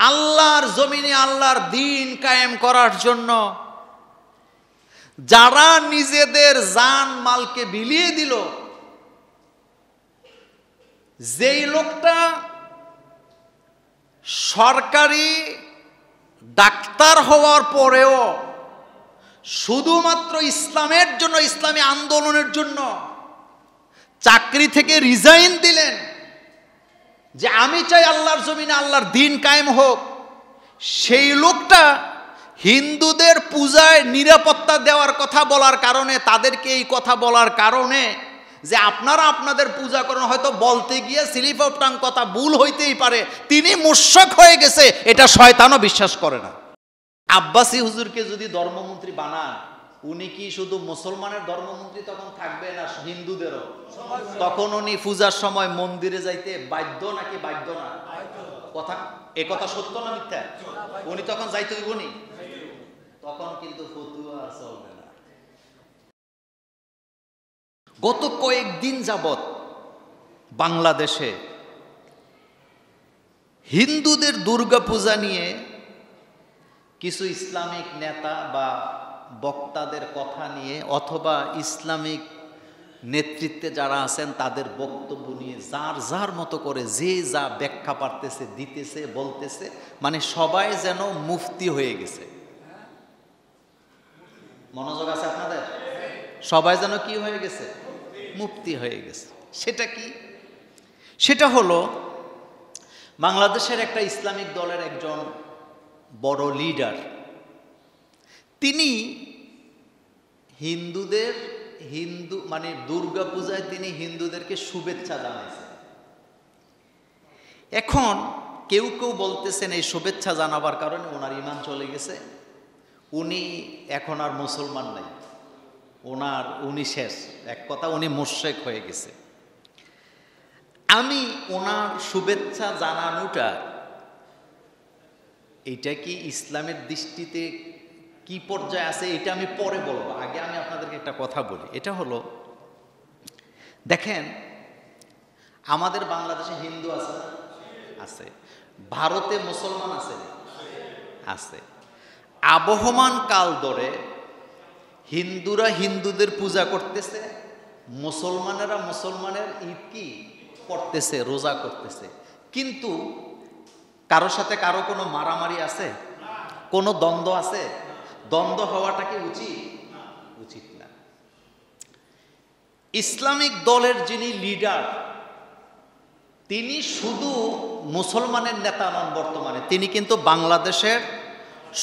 আল্লাহর জমিনে আল্লাহর দ্বীন কায়েম করার জন্য যারা নিজেদের জান মালকে বিলিয়ে দিল, যেই লোকটা সরকারি ডাক্তার হওয়ার পরেও শুধুমাত্র ইসলামের জন্য, ইসলামী আন্দোলনের জন্য চাকরি থেকে রিজাইন দিলেন, যে আমি চাই আল্লাহর জমিনে আল্লাহর দ্বীন কায়েম হোক, সেই লোকটা হিন্দুদের পূজায় নিরাপত্তা দেওয়ার কথা বলার কারণে, তাদেরকে এই কথা বলার কারণে যে আপনারা আপনাদের পূজা করেন, হয়তো বলতে গিয়ে স্লিপ অফ টাং কথা ভুল হইতেই পারে, তিনি মুশরিক হয়ে গেছে, এটা শয়তানও বিশ্বাস করে না। আব্বাসী হুজুরকে যদি ধর্মমন্ত্রী বানান, উনি কি শুধু মুসলমানের ধর্মমন্ত্রী তখন থাকবে না হিন্দুদেরও? তখন উনি পূজার সময় মন্দিরে যাইতে বাধ্য নাকি বাধ্য না? কথা, এ কথা সত্য না মিথ্যা? উনি তখন যাইতে দিব নি? তখন কিন্তু ফতুয়া চলবে না। গত কয়েকদিন যাবত বাংলাদেশে হিন্দুদের দুর্গা পূজা নিয়ে কিছু ইসলামিক নেতা বা বক্তাদের কথা নিয়ে, অথবা ইসলামিক নেতৃত্বে যারা আছেন তাদের বক্তব্য নিয়ে যার যার মতো করে যে যা ব্যাখ্যা পারতেছে দিতেছে, বলতেছে, মানে সবাই যেন মুফতি হয়ে গেছে। মনোযোগ আছে আপনাদের? সবাই যেন কি হয়ে গেছে? মুফতি হয়ে গেছে। সেটা কি? সেটা হলো বাংলাদেশের একটা ইসলামিক দলের একজন বড় লিডার, তিনি মানে দুর্গা পূজায় তিনি হিন্দুদেরকে শুভেচ্ছা জানাইছেন। এখন কেউ কেউ বলতেছেন এই শুভেচ্ছা জানাবার কারণে ওনার ঈমান চলে গেছে, উনি এখন আর মুসলমান নাই, উনি শেষ, এক কথা উনি মুশরিক হয়ে গেছে। আমি ওনার শুভেচ্ছা জানানোটা, এটা কি ইসলামের দৃষ্টিতে কি পর্যায়ে আছে এটা আমি পরে বলবো, আগে আমি আপনাদেরকে একটা কথা বলি। এটা হলো, দেখেন আমাদের বাংলাদেশে হিন্দু আছে, আছে, ভারতে মুসলমান আছে, আছে। আবহমান কাল ধরে হিন্দুরা হিন্দুদের পূজা করতেছে, মুসলমানেরা মুসলমানের ঈদ কি করতেছে, রোজা করতেছে, কিন্তু কারোর সাথে কারো কোনো মারামারি আছে? কোনো দ্বন্দ্ব আছে? দ্বন্দ্ব হওয়াটা কি উচিত? উচিত না। ইসলামিক দলের যিনি লিডার, তিনি শুধু মুসলমানের নেতা নন, বর্তমানে তিনি কিন্তু বাংলাদেশের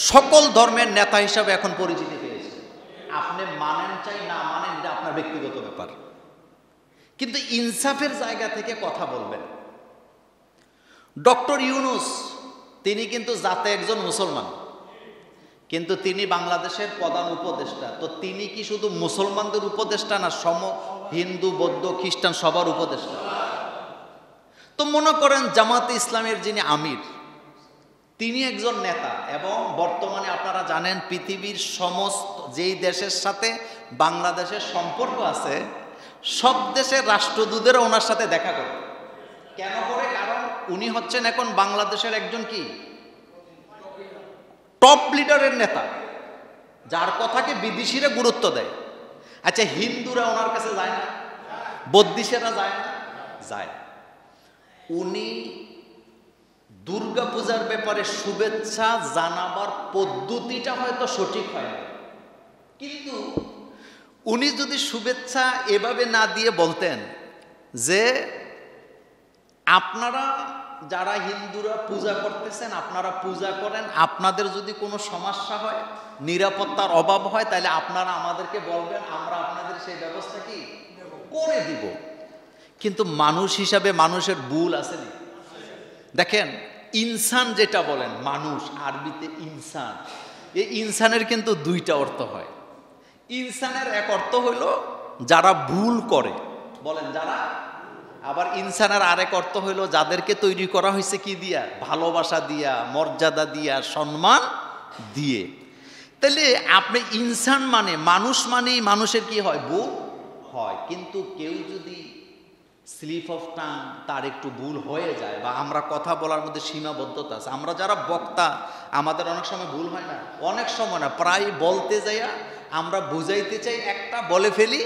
সকল ধর্মের নেতা হিসাবে এখন পরিচিতি পেয়েছে। আপনি মানেন চাই না মানেন, এটা আপনার ব্যক্তিগত ব্যাপার, কিন্তু ইনসাফের জায়গা থেকে কথা বলবেন। ডক্টর ইউনূস তিনি কিন্তু জাতে একজন মুসলমান, কিন্তু তিনি বাংলাদেশের প্রধান উপদেষ্টা। তো তিনি কি শুধু মুসলমানদের উপদেষ্টা না হিন্দু, বৌদ্ধ, খ্রিস্টান সবার উপদেষ্টা? তো মনে করেন জামাতে ইসলামের যিনি আমির, তিনি একজন নেতা, এবং বর্তমানে আপনারা জানেন পৃথিবীর সমস্ত যেই দেশের সাথে বাংলাদেশের সম্পর্ক আছে, সব দেশের রাষ্ট্রদূতেরা ওনার সাথে দেখা করে। কেন করে? কারণ উনি হচ্ছেন এখন বাংলাদেশের একজন কি টপ লিডারের নেতা, যার কথাকে বিদেশিরা গুরুত্ব দেয়। আচ্ছা, হিন্দুরা ওনার কাছে যায় না? বৌদ্ধিসেরা যায় না? যায়। উনি দুর্গা পূজার ব্যাপারে শুভেচ্ছা জানাবার পদ্ধতিটা হয়তো সঠিক হয় না, কিন্তু উনি যদি শুভেচ্ছা এভাবে না দিয়ে বলতেন যে আপনারা যারা হিন্দুরা পূজা করতেছেন, আপনারা পূজা করেন, আপনাদের যদি কোনো সমস্যা হয়, নিরাপত্তার অভাব হয়, তাহলে আপনারা আমাদেরকে বলবেন, আমরা আপনাদের সেই ব্যবস্থা কি করে দিব। কিন্তু মানুষ হিসাবে মানুষের ভুল আছে না? দেখেন, ইনসান যেটা বলেন, মানুষ, আরবিতে ইনসান, এই ইনসানের কিন্তু দুইটা অর্থ হয়। ইনসানের এক অর্থ হইল যারা ভুল করে, বলেন যারা, আবার ইনসানের আরেক অর্থ হইল যাদেরকে তৈরি করা হয়েছে কি দিয়া? ভালোবাসা দিয়া, মর্যাদা দিয়া, সম্মান দিয়ে। তাহলে আপনি ইনসান মানে মানুষ, মানেই মানুষের কি হয়? ভুল হয়। কিন্তু কেউ যদি স্লিপ অফ টাং তার একটু ভুল হয়ে যায়, বা আমরা কথা বলার মধ্যে সীমাবদ্ধতা আছে। আমরা যারা বক্তা আমাদের অনেক সময় ভুল হয় না, অনেক সময় না, প্রায় বলতে যাইয়া আমরা বুঝাইতে চাই একটা, বলে ফেলি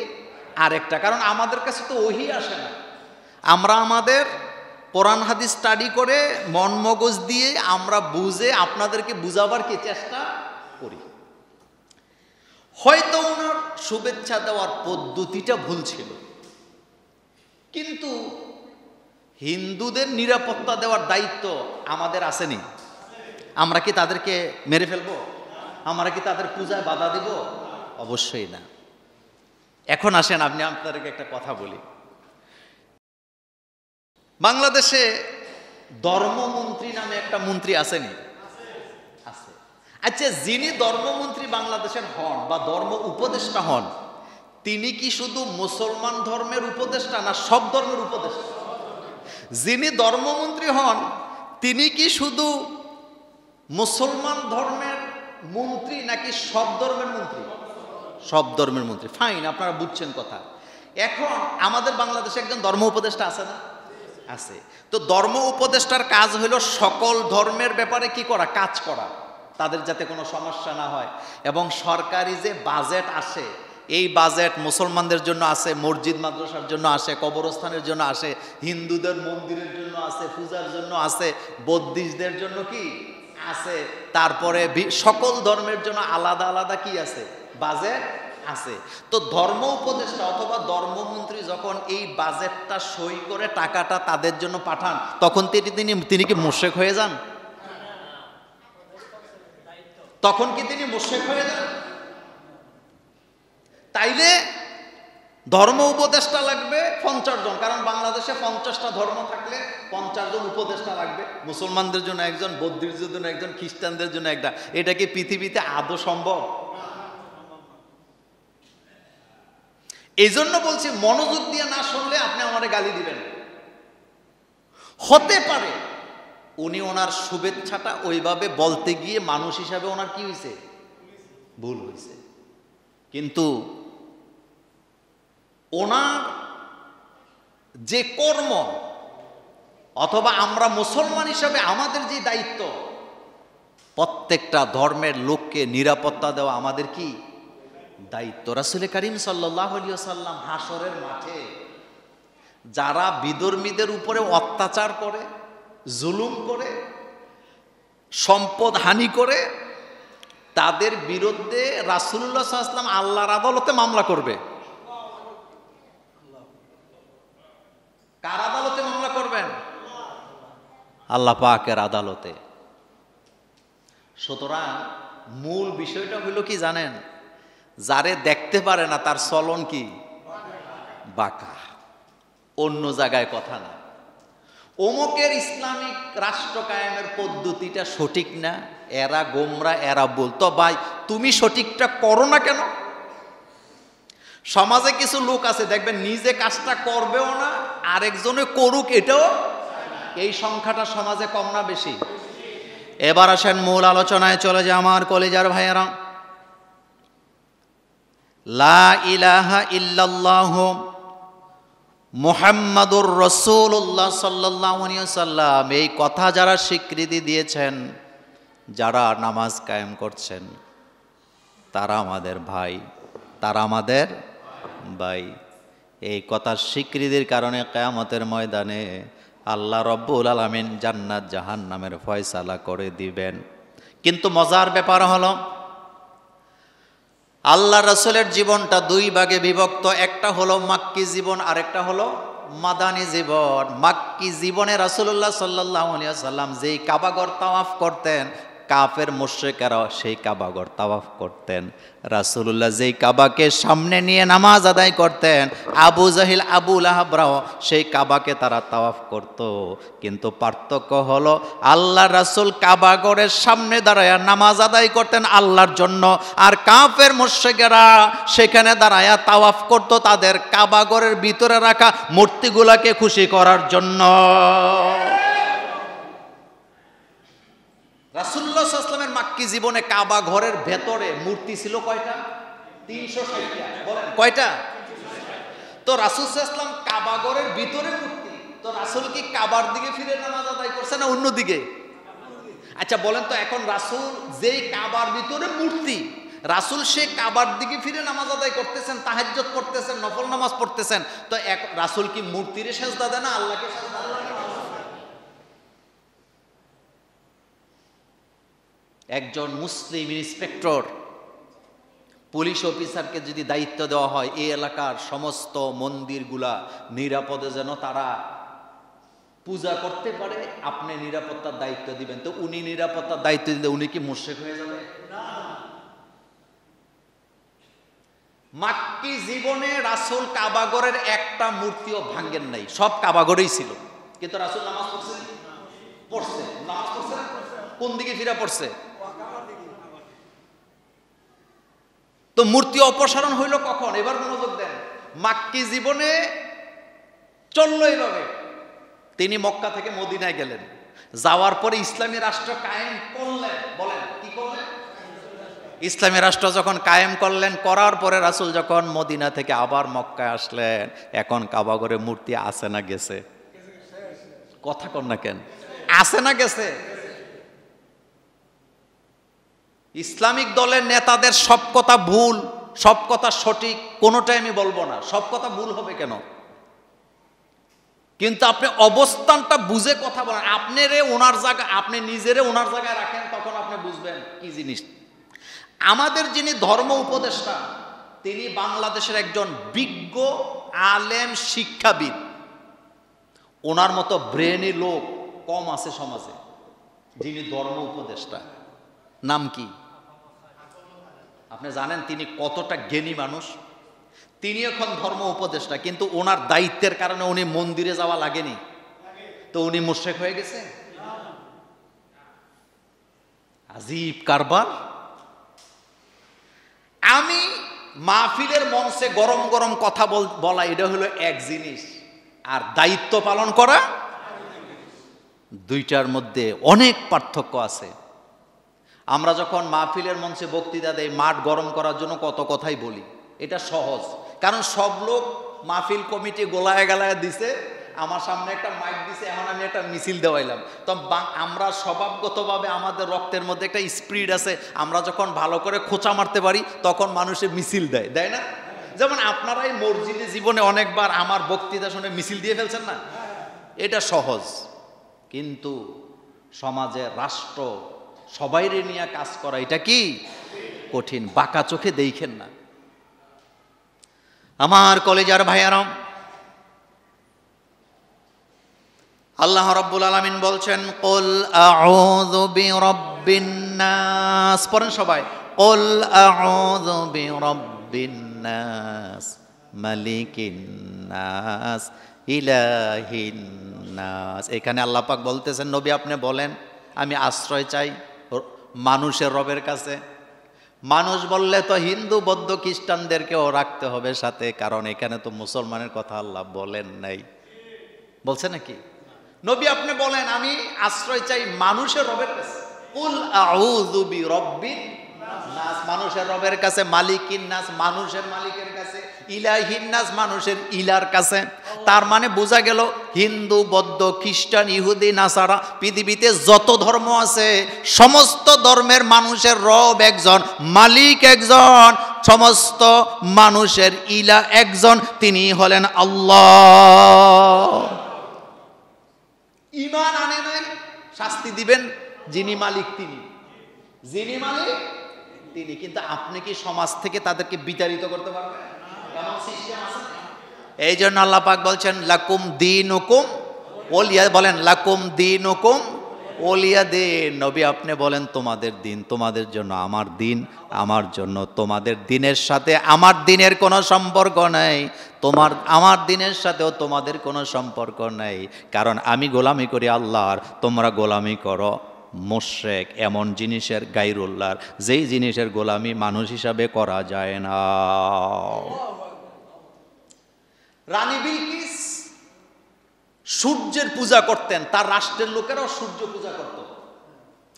আরেকটা। কারণ আমাদের কাছে তো ওহি আসে না, আমরা আমাদের কোরআন হাদিস স্টাডি করে মন মগজ দিয়ে আমরা বুঝে আপনাদেরকে বুঝাবার কি চেষ্টা করি। হয়তো ওনার শুভেচ্ছা দেওয়ার পদ্ধতিটা ভুল ছিল, কিন্তু হিন্দুদের নিরাপত্তা দেওয়ার দায়িত্ব আমাদের আসেনি। আমরা কি তাদেরকে মেরে ফেলবো? আমরা কি তাদের পূজায় বাধা দিব? অবশ্যই না। এখন আসেন আপনি আপনাদেরকে একটা কথা বলি। বাংলাদেশে ধর্মমন্ত্রী নামে একটা মন্ত্রী আসেনি? আছে। আচ্ছা, যিনি ধর্মমন্ত্রী বাংলাদেশের হন বা ধর্ম উপদেষ্টা হন, তিনি কি শুধু মুসলমান ধর্মের উপদেষ্টা না সব ধর্মের উপদেষ্টা? যিনি ধর্মমন্ত্রী হন তিনি কি শুধু মুসলমান ধর্মের মন্ত্রী নাকি সব ধর্মের মন্ত্রী? সব ধর্মের মন্ত্রী। ফাইন, আপনারা বুঝছেন কথা। এখন আমাদের বাংলাদেশে একজন ধর্ম উপদেষ্টা আছে না? আছে। তো ধর্ম উপদেষ্টার কাজ হলো সকল ধর্মের ব্যাপারে কি করা? কাজ করা, তাদের যাতে কোনো সমস্যা না হয়। এবং সরকারি যে বাজেট আসে, এই বাজেট মুসলমানদের জন্য আসে, মসজিদ মাদ্রাসার জন্য আসে, কবরস্থানের জন্য আসে, হিন্দুদের মন্দিরের জন্য আসে, পূজার জন্য আসে, বৌদ্ধিস্টদের জন্য কি আছে, তারপরে সকল ধর্মের জন্য আলাদা আলাদা কি আছে? বাজেট আছে। তো ধর্ম উপদেষ্টা অথবা ধর্মমন্ত্রী যখন এই বাজেটটা সই করে টাকাটা তাদের জন্য পাঠান, তখন তিনি কি মুশরিক হয়ে যান? তখন কি তিনি মুশরিক হয়ে যান? তাইলে ধর্ম উপদেষ্টা লাগবে 50 জন, কারণ বাংলাদেশে 50টা ধর্ম থাকলে 50 জন উপদেষ্টা লাগবে। মুসলমানদের জন্য একজন, বৌদ্ধদের জন্য একজন, খ্রিস্টানদের জন্য একটা। এটা কি পৃথিবীতে আদৌ সম্ভব? এই জন্য বলছি, মনোযোগ দিয়ে না শুনলে আপনি আমারে গালি দিবেন। হতে পারে উনি ওনার শুভেচ্ছাটা ওইভাবে বলতে গিয়ে মানুষ হিসাবে ওনার কি হয়েছে? ভুল হয়েছে। কিন্তু ওনার যে কর্ম অথবা আমরা মুসলমান হিসাবে আমাদের যে দায়িত্ব, প্রত্যেকটা ধর্মের লোককে নিরাপত্তা দেওয়া আমাদের কি দায়িত্ব। রাসূল করিম সাল্লাল্লাহু আলাইহি ওয়াসাল্লাম হাসরের মাঠে যারা বিধর্মীদের উপরে অত্যাচার করে, জুলুম করে, সম্পদ হানি করে, তাদের বিরুদ্ধে রাসূলুল্লাহ সাল্লাল্লাহু আলাইহি ওয়াসাল্লাম আল্লাহর আদালতে মামলা করবে। কার আদালতে মামলা করবেন? আল্লাহ পাকের আদালতে। সুতরাং মূল বিষয়টা হইল কি জানেন? যারে দেখতে পারে না তার চলন কি বাঁকা, অন্য জায়গায় কথা না। অমুকের ইসলামিক রাষ্ট্র কায়েমের পদ্ধতিটা সঠিক না, এরা গোমরা, এরা বলতো। ভাই তুমি সঠিকটা করো না কেন? সমাজে কিছু লোক আছে দেখবেন নিজে কাজটা করবেও না, আরেকজনে করুক এটাও। এই সংখ্যাটা সমাজে কম না বেশি? এবার আসেন মূল আলোচনায় চলে যায় আমার কলিজার ভাইয়েরা। লা ইলাহা ইল্লাল্লাহ মুহাম্মাদুর রাসূলুল্লাহ সাল্লাল্লাহু আলাইহি ওয়াসাল্লাম, এই কথা যারা স্বীকৃতি দিয়েছেন, যারা নামাজ কায়েম করছেন, তারা আমাদের ভাই, তারা আমাদের ভাই। এই কথার স্বীকৃতির কারণে কিয়ামতের ময়দানে আল্লাহ রব্বুল আলামিন জান্নাত জাহান্নামের ফয়সালা করে দিবেন। কিন্তু মজার ব্যাপার হলো আল্লাহ রাসূলের জীবনটা দুই ভাগে বিভক্ত। একটা হলো মাক্কি জীবন, আরেকটা হলো মাদানী জীবন। মাক্কি জীবনে রাসূলুল্লাহ সাল্লাল্লাহু আলাইহি ওয়াসাল্লাম যেই কাবাঘর তাওয়াফ করতেন, কাফের মুশরিকেরা সেই কাবাঘর তাওয়াফ করতেন। রাসূলুল্লাহ যেই কাবাকে সামনে নিয়ে নামাজ আদায় করতেন, আবু জাহিল, আবু লাহাবরাও সেই কাবাকে তারা তাওয়াফ করত। কিন্তু পার্থক্য হলো আল্লাহ রাসূল কাবাঘরের সামনে দাঁড়ায়া নামাজ আদায় করতেন আল্লাহর জন্য, আর কাফের মুশরিকেরা সেখানে দাঁড়ায়া তাওয়াফ করত তাদের কাবাঘরের ভিতরে রাখা মূর্তিগুলোকে খুশি করার জন্য। রাসূলুল্লাহ সাল্লাল্লাহু আলাইহি ওয়াসাল্লামের মাক্কি জীবনে কাবা ঘরের ভেতরে মূর্তি ছিল কয়টা? 360টা। বলেন কয়টা? তো রাসূল সাল্লাল্লাহু আলাইহি ওয়াসাল্লাম কাবা কাবাগরের ভিতরে মূর্তি, তো রাসূল কি কাবার দিকে ফিরে নামাজ আদায় করছে না অন্যদিকে? আচ্ছা বলেন তো, এখন রাসূল যেই কাবার ভিতরে মূর্তি, রাসূল সে কাবার দিকে ফিরে নামাজ আদায় করতেছেন, তাহাজ্জুদ করতেছেন, নফল নামাজ পড়তেছেন, তো রাসূল কি মূর্তিরে সেজদা দেয় না আল্লাহকে সেজদা দেয়? একজন মুসলিম ইন্সপেক্টর, পুলিশ অফিসারকে যদি দায়িত্ব দেওয়া হয় এই এলাকার সমস্ত মন্দিরগুলা নিরাপদে যেন তারা পূজা করতে পারে, আপনি নিরাপত্তার দায়িত্ব দিবেন, তো উনি নিরাপত্তার দায়িত্ব দিলে উনি কি মুশরিক হয়ে যাবে? মাক্কি জীবনে রাসূল কাবাগরের একটা মূর্তিও ভাঙ্গেন নাই, সব কাবাগরেই ছিল, কিন্তু রাসূল নামাজ পড়ছে, নামাজ পড়ছে কোন দিকে ফিরে পড়ছে? তো মূর্তি অপসারণ হইল কখন? এবার মনোযোগ দেন। মাক্কি জীবনে চললো এইভাবে, তিনি মক্কা থেকে মদিনায় গেলেন, যাওয়ার পরে ইসলামী রাষ্ট্র কায়েম করলেন। বলেন কি করলেন? ইসলামী রাষ্ট্র যখন কায়েম করলেন, করার পরে রাসূল যখন মদিনা থেকে আবার মক্কায় আসলেন, এখন কাবাগরে মূর্তি আছে না গেছে? কথা কন না কেন? আছে না গেছে? ইসলামিক দলের নেতাদের সব কথা ভুল, সব কথা সঠিক কোনোটাই আমি বলবো না, সব কথা ভুল হবে কেন? কিন্তু আপনি অবস্থানটা বুঝে কথা বলেন, আপনারে ওনার জায়গা, আপনি নিজেরে ওনার জায়গায় রাখেন, তখন আপনি বুঝবেন কি জিনিস। আমাদের যিনি ধর্ম উপদেষ্টা, তিনি বাংলাদেশের একজন বিজ্ঞ আলেম শিক্ষাবিদ, ওনার মতো ব্রেনি লোক কম আছে সমাজে, যিনি ধর্ম উপদেষ্টা। নাম কি আপনি জানেন? তিনি কতটা জ্ঞানী মানুষ। তিনি এখন ধর্ম উপদেষ্টা, কিন্তু ওনার দায়িত্বের কারণে উনি মন্দিরে যাওয়া লাগেনি, তো উনি মুশরিক হয়ে গেছে। আজীব কারবার। আমি মাহফিলের মঞ্চে গরম গরম কথা বলা এটা হলো এক জিনিস, আর দায়িত্ব পালন করা দুইটার মধ্যে অনেক পার্থক্য আছে। আমরা যখন মাহফিলের মঞ্চে বক্তৃতা দেই, মাঠ গরম করার জন্য কত কথাই বলি, এটা সহজ, কারণ সব লোক মাহফিল কমিটি গোলায় গালায় দিছে, আমার সামনে একটা মাইক দিছে, এখন আমি একটা মিছিল দেওয়াইলাম। তো আমরা স্বভাবগতভাবে আমাদের রক্তের মধ্যে একটা স্পিরিট আছে, আমরা যখন ভালো করে খোঁচা মারতে পারি তখন মানুষের মিছিল দেয়, দেয় না? যেমন আপনারাই মসজিদে জীবনে অনেকবার আমার বক্তৃতা শুনে মিছিল দিয়ে ফেলছেন না? এটা সহজ, কিন্তু সমাজে রাষ্ট্র সবাইরে নিয়ে কাজ করা এটা কি কঠিন। বাঁকা চোখে দেখেন না। আমার কলেজার ভাইয়ারাম, আল্লাহ রাব্বুল আলামিন বলছেন, কুল আউযু বিরাব্বিন নাস। পড়েন সবাই, কুল আউযু বিরাব্বিন নাস, মালিকিন নাস, ইলাহিন নাস। এখানে আল্লাহ পাক বলতেছেন, নবী আপনি বলেন আমি আশ্রয় চাই মানুষের রবের কাছে। মানুষ বললে তো হিন্দু বৌদ্ধ খ্রিস্টানদেরকেও রাখতে হবে সাথে, কারণ এখানে তো মুসলমানের কথা আল্লাহ বলেন নাই। বলছে নাকি? নবী আপনি বলেন আমি আশ্রয় চাই মানুষের রবের কাছে। কুল আউযু বিরাব্বিন নাস, মানুষের রবের কাছে, মালিকিন নাস, মানুষের মালিকের কাছে, ইলাহিন নাস, মানুষের ইলার কাছে। তার মানে বোঝা গেল হিন্দু বৌদ্ধ খ্রিস্টান ইহুদি নাসারা পৃথিবীতে যত ধর্ম আছে সমস্ত ধর্মের মানুষের রব একজন, মালিক একজন, সমস্ত মানুষের ইলা একজন, তিনি হলেন আল্লাহ। ঈমান আনে নাই, শাস্তি দিবেন, যিনি মালিক তিনি, যিনি মালিক তিনি। কিন্তু আপনি কি সমাজ থেকে তাদেরকে বিতাড়িত করতে পারবেন? এমন সিস্টেম আছে। এই জন্য আল্লাহ পাক বলছেন লাকুম দীনুকুম ওলিয়া। বলেন লাকুম দীনুকুম ওলিয়া দিন। নবী আপনি বলেন তোমাদের দিন তোমাদের জন্য, আমার দিন আমার জন্য। তোমাদের দিনের সাথে আমার দিনের কোনো সম্পর্ক নাই, আমার দিনের সাথেও তোমাদের কোনো সম্পর্ক নাই, কারণ আমি গোলামি করি আল্লাহর, তোমরা গোলামি করো মুশরিক, এমন জিনিসের, গায়রুল্লাহর, যেই জিনিসের গোলামি মানুষ হিসাবে করা যায় না। রানী বিলকিস সূর্যের পূজা করতেন, তার রাষ্ট্রের লোকেরাও সূর্য পূজা করত।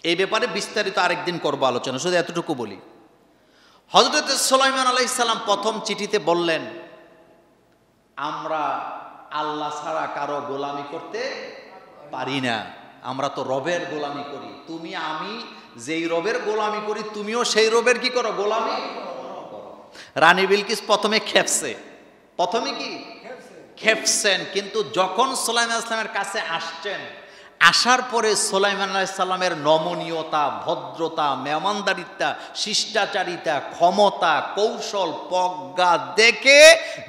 এই ব্যাপারে বিস্তারিত আরেকদিন করবো আলোচনা, শুধু এতটুকু বলি। হযরত সুলাইমান আলাইহিস সালাম প্রথম চিঠিতে বললেন আমরা আল্লাহ ছাড়া কারো গোলামি করতে পারি না। আমরা তো রবের গোলামি করি। তুমি আমি যেই রবের গোলামি করি, তুমিও সেই রবের কি করো? গোলামি করো। রানী বিলকিস প্রথমে খেপছে, প্রথমে কি খেপছেন, কিন্তু যখন সুলাইমান ইসলামের কাছে আসছেন, আসার পরে সুলাইমান আলাইহিস সালামের নমনীয়তা, ভদ্রতা, মেহমানদারিতা, শিষ্টাচারিতা, ক্ষমতা, কৌশল, প্রজ্ঞা দেখে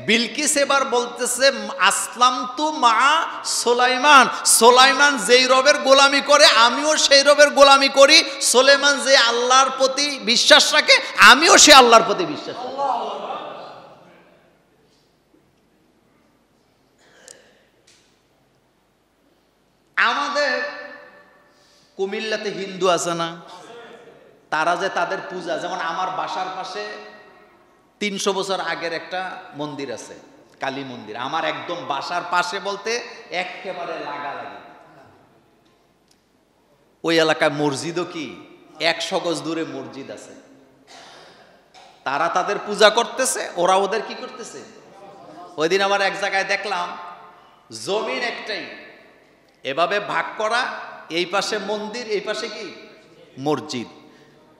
বিলকিস এবার বলতেছে আসলামতু মা সুলাইমান। সুলাইমান যেই রবের গোলামি করে আমিও সেই রবের গোলামি করি। সুলাইমান যে আল্লাহর প্রতি বিশ্বাস রাখে আমিও সে আল্লাহর প্রতি বিশ্বাস রাখি। আমাদের কুমিল্লাতে হিন্দু আছে না, তারা যে তাদের পূজা, যেমন আমার বাসার পাশে 300 বছর আগের একটা মন্দির আছে, কালী মন্দির। আমার একদম বাসার পাশে বলতে একেবারে লাগালাগি। ওই এলাকায় মসজিদও কি 100 গজ দূরে মসজিদ আছে। তারা তাদের পূজা করতেছে, ওরা ওদের কি করতেছে। ওই দিন আবার এক জায়গায় দেখলাম জমিন একটাই, এভাবে ভাগ করা, এই পাশে মন্দির, এই পাশে কি মসজিদ।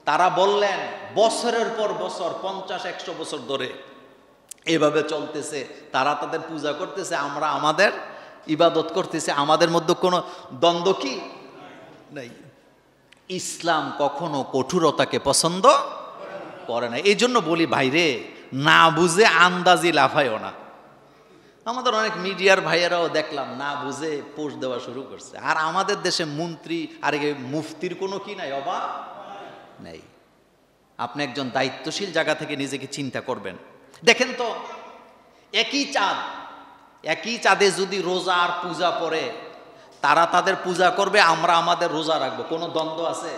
তারা বললেন বছরের পর বছর 50-100 বছর ধরে এভাবে চলতেছে। তারা তাদের পূজা করতেছে, আমরা আমাদের ইবাদত করতেছে, আমাদের মধ্যে কোনো দ্বন্দ্ব কি নাই। ইসলাম কখনো কঠোরতাকে পছন্দ করে না। এই জন্য বলি ভাইরে, না বুঝে আন্দাজি লাফায়ও না। আমাদের অনেক মিডিয়ার ভাইয়েরাও দেখলাম না বুঝে পোস্ট দেওয়া শুরু করছে। আর আমাদের দেশে মন্ত্রী আর মুফতির কোনো কি নাই, অভাব নেই। আপনি একজন দায়িত্বশীল জায়গা থেকে নিজেকে চিন্তা করবেন। দেখেন তো, একই চাঁদ, একই চাঁদে যদি রোজা আর পূজা পড়ে, তারা তাদের পূজা করবে, আমরা আমাদের রোজা রাখবো, কোনো দ্বন্দ্ব আছে?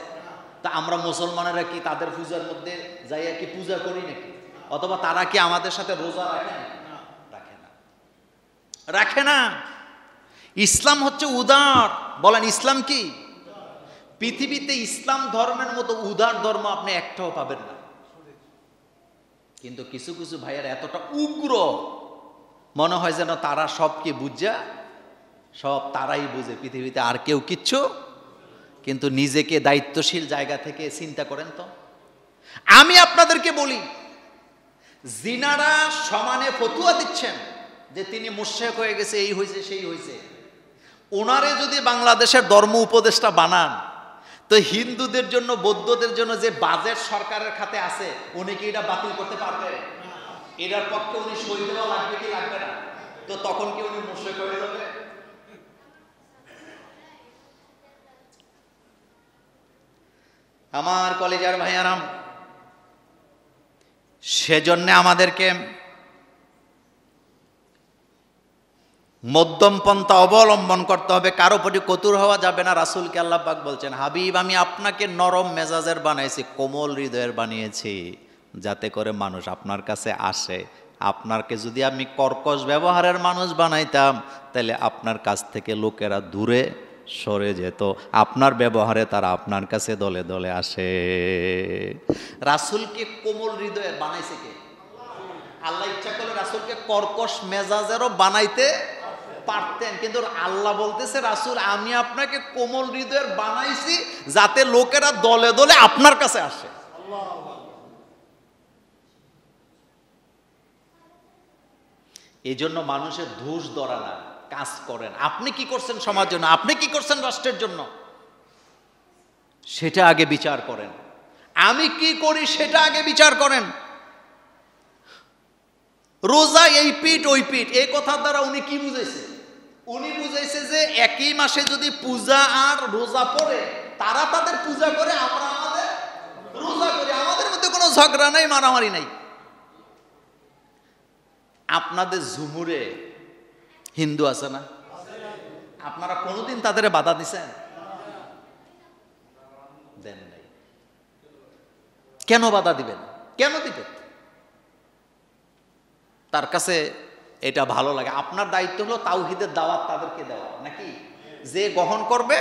তা আমরা মুসলমানেরা কি তাদের পূজার মধ্যে যাইয়া কি পূজা করি নাকি? অথবা তারা কি আমাদের সাথে রোজা রাখে না? রাখে না। ইসলাম হচ্ছে উদার। বলেন ইসলাম কি? পৃথিবীতে ইসলাম ধর্মের মতো উদার ধর্ম আপনি একটাও পাবেন না। কিন্তু কিছু কিছু ভাইয়ের এতটা উগ্র, মনে হয় যেন তারা সব কি বুঝা, সব তারাই বুঝে, পৃথিবীতে আর কেউ কিচ্ছু। কিন্তু নিজেকে দায়িত্বশীল জায়গা থেকে চিন্তা করেন তো। আমি আপনাদেরকে বলি, জিনারা সমানে ফতুয়া দিচ্ছেন যে তিনি মুশরিক হয়ে গেছে, এই হয়েছে সেই হয়েছে, ওনারে যদি বাংলাদেশের ধর্ম উপদেষ্টা বানান, তো হিন্দুদের জন্য, বৌদ্ধদের জন্য যে বাজেট সরকারের খাতে আছে, উনি কি এটা বাতিল করতে পারবে? এটার পক্ষে উনি সই দেওয়া লাগবে কি লাগবে না? তো তখন কি উনি মুশরিক হয়ে যাবে? আমার কলেজের ভাইয়ারাম, সেজন্য আমাদেরকে মধ্যম পন্থা অবলম্বন করতে হবে, কারো প্রতি কঠোর হওয়া যাবে না। রাসূলকে আল্লাহ পাক বলছেন, হাবিব আমি আপনাকে নরম মেজাজের বানাইছি, কোমল হৃদয়ের বানিয়েছি, যাতে করে মানুষ আপনার কাছে আসে। আপনাকে যদি আমি কর্কশ ব্যবহারের মানুষ বানাইতাম, তাহলে আপনার কাছ থেকে লোকেরা দূরে সরে যেত। আপনার ব্যবহারে তারা আপনার কাছে দলে দলে আসে। রাসূলকে কোমল হৃদয়ের বানাইছে কে? আল্লাহ ইচ্ছা করলে রাসূলকে কর্কশ মেজাজেরও বানাইতে পারতেন, কিন্তু আল্লাহ বলতেছে রাসূল আমি আপনাকে কোমল হৃদয়ের বানাইছি যাতে লোকেরা দলে দলে আপনার কাছে আসে। এই জন্য মানুষের ধূস ধরা না, কাজ করেন। আপনি কি করছেন সমাজের জন্য, আপনি কি করছেন রাষ্ট্রের জন্য, সেটা আগে বিচার করেন। আমি কি করি সেটা আগে বিচার করেন। রোজা এই পিঠ ওই পিঠ, এই কথার দ্বারা উনি কি বুঝাইছে? উনি বুঝাইছে যে একই মাসে যদি পূজা আর রোজা পড়ে, তারা তাদের পূজা করে, আমরা আমাদের রোজা করি, আমাদের মধ্যে কোনো ঝগড়া নাই, মারামারি নাই। আপনাদের ঝুমুরে হিন্দু আছে না? আপনারা কোনোদিন তাদের বাধা দিছেন? দেন নাই। কেন বাধা দিবেন? কেন দিবেন? তার কাছে এটা ভালো লাগে। আপনার দায়িত্ব হলো তাওহীদের দাওয়াত তাদেরকে দেওয়া, নাকি? যে গ্রহণ করবে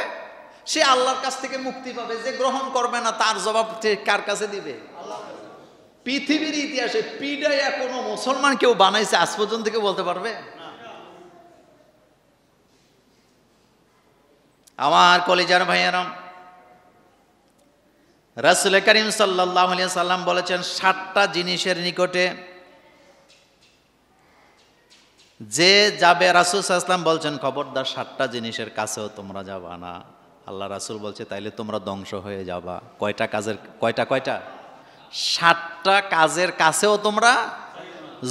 সে আল্লাহর কাছ থেকে মুক্তি পাবে, যে গ্রহণ করবে না তার জবাব কার কাছে দিবে? পৃথিবীর ইতিহাসে পিডাইয়া কোনো মুসলমান কেউ বানাইছে আজ পর্যন্ত কেউ বলতে পারবে? আমার কলিজার ভাইয়েরা, রাসূল করিম সাল্লাল্লাহু আলাইহি সাল্লাম বলেছেন 7টা জিনিসের নিকটে যে যাবে, রাসূল সাল্লাল্লাহু আলাইহি ওয়াসাল্লাম বলছেন খবরদার 7টা জিনিসের কাছেও তোমরা যাবা না। আল্লাহ রাসূল বলছে তাইলে তোমরা ধ্বংস হয়ে যাবা। কয়টা 7টা কাজের কাছেও তোমরা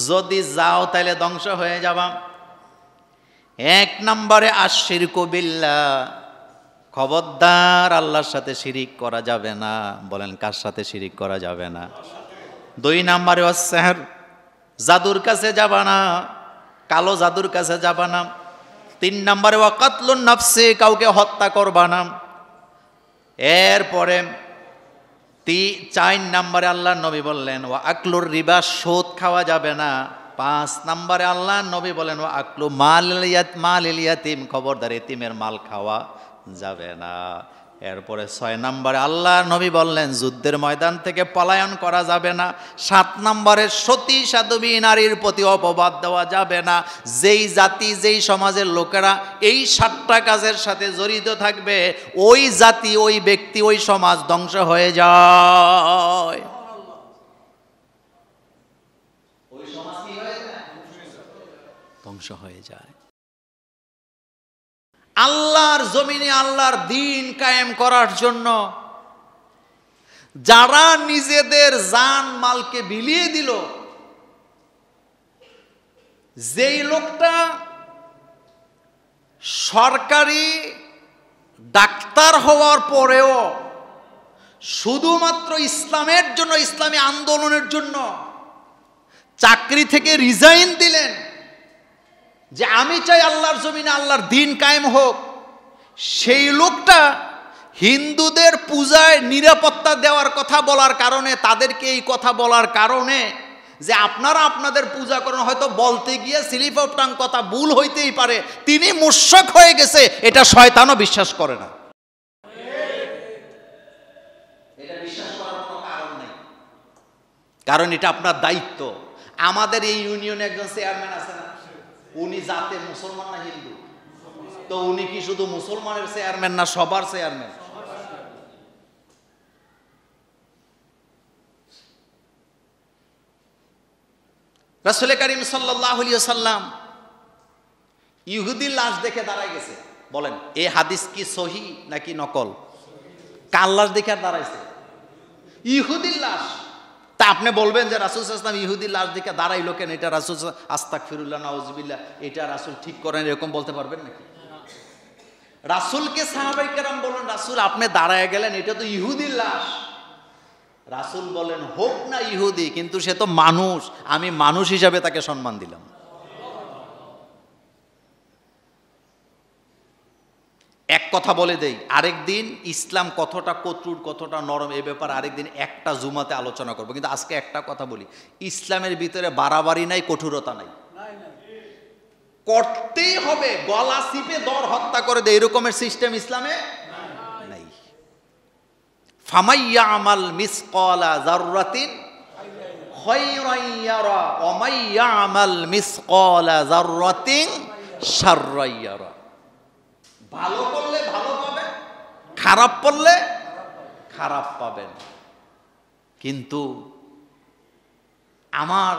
যদি যাও তাইলে ধ্বংস হয়ে যাবা। 1 নম্বরে আশরিকু বিল্লাহ, খবরদার আল্লাহর সাথে শিরিক করা যাবে না। বলেন কার সাথে শিরিক করা যাবে না? 2 নম্বরে ওয়াসসিহর, জাদুর কাছে যাবা না, কালো জাদুর কাছে যাবা না। 3 নম্বরে ওয়াকাতলুন নাফসি, কাউকে হত্যা করবা না। এরপরে 4 নম্বরে আল্লাহ নবী বললেন ওয়া আকলুর রিবা, সুদ খাওয়া যাবে না। 5 নম্বরে আল্লাহ নবী বলেন ওয়া আকলু মালিল ইয়াতিম, খবরদার এতিমের মাল খাওয়া যাবে না। এরপরে 6 নম্বরে আল্লাহ নবী বললেন যুদ্ধের ময়দান থেকে পলায়ন করা যাবে না। 7 নম্বরে সতী সাধবী নারীর প্রতি অপবাদ দেওয়া যাবে না। যেই জাতি যেই সমাজের লোকেরা এই 7টা কাজের সাথে জড়িত থাকবে, ওই জাতি ওই ব্যক্তি ওই সমাজ ধ্বংস হয়ে যায়। ওই সমাজ কি হয়ে যায়? ধ্বংস হয়ে যায়। আল্লাহর জমিনে আল্লাহর দ্বীন কায়েম করার জন্য যারা নিজেদের জান মালকে বিলিয়ে দিল, যেই লোকটা সরকারি ডাক্তার হওয়ার পরেও শুধুমাত্র ইসলামের জন্য, ইসলামী আন্দোলনের জন্য চাকরি থেকে রিজাইন দিলেন যে আমি চাই আল্লাহর জমিনে আল্লাহর দ্বীন কায়েম হোক, সেই লোকটা হিন্দুদের পূজায় নিরাপত্তা দেওয়ার কথা বলার কারণে, তাদেরকে এই কথা বলার কারণে যে আপনারা আপনাদের পূজা করেন, হয়তো বলতে গিয়ে স্লিপ অফ টাং কথা ভুল হইতেই পারে, তিনি মুশরিক হয়ে গেছে, এটা শয়তানও বিশ্বাস করে না। এটা বিশ্বাস করার কোনো কারণ নেই, কারণ এটা আপনার দায়িত্ব। আমাদের এই ইউনিয়নে একজন চেয়ারম্যান আছে না, উনি জাতে মুসলমান না হিন্দু? তো উনি কি শুধু মুসলমানের চেয়ারম্যান না সবার চেয়ারম্যান? রাসূল করিম সাল্লাল্লাহু আলাইহি ওয়াসাল্লাম ইহুদির লাশ দেখে দাঁড়ায় গেছে। বলেন এই হাদিস কি সহি নাকি নকল? কার লাশ দেখে দাঁড়াইছে? ইহুদির লাশ। তা আপনি বলবেন যে রাসূল সাল্লাল্লাহু আলাইহি ওয়াসাল্লাম ইহুদির লাশ দেখে দাঁড়াইলো কেন, এটা রাসূল আস্তাগফিরুল্লাহ নাউযুবিল্লাহ, এটা রাসূল ঠিক করেন, এরকম বলতে পারবেন নাকি? রাসূলকে সাহাবায়ে কেরাম বলেন রাসূল আপনি দাঁড়ায় গেলেন, এটা তো ইহুদির লাশ। রাসূল বলেন হোক না ইহুদি, কিন্তু সে তো মানুষ, আমি মানুষ হিসাবে তাকে সম্মান দিলাম। এক কথা বলে দেই, আরেকদিন ইসলাম কতটা কঠোর কতটা নরম এ ব্যাপারে আরেকদিন একটা জুমাতে আলোচনা করব, কিন্তু আজকে একটা কথা বলি, ইসলামের ভিতরে বাড়াবাড়ি নাই, কঠোরতা নাই, করতেই হবে, গলা চিপে দর হত্যা করে দেয় এরকমের সিস্টেম ইসলামে নাই। ফামাইয়া আমাল মিসকালা যাররাতিন খায়রান ইয়ারা ওয়া মাইয়া আমাল মিসকালা যাররাতিন শাররান ইয়ারা। ভালো করলে ভালো পাবেন, খারাপ করলে খারাপ পাবেন। কিন্তু আমার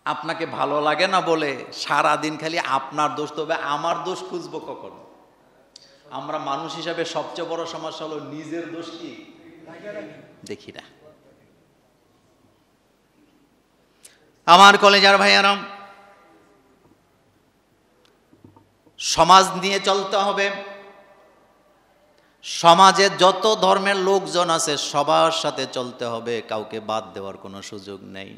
আপনাকে ভালো লাগে না বলে সারাদিন খালি আপনার দোষ, তবে আমার দোষ খুঁজবো কখন? আমরা মানুষ হিসাবে সবচেয়ে বড় সমস্যা হলো নিজের দোষ কি দেখি না। আমার কলেজার ভাইয়ারা, সমাজ নিয়ে চলতে হবে। সমাজে যত ধর্মের লোকজন আছে সবার সাথে চলতে হবে, কাউকে বাদ দেওয়ার কোনো সুযোগ নেই।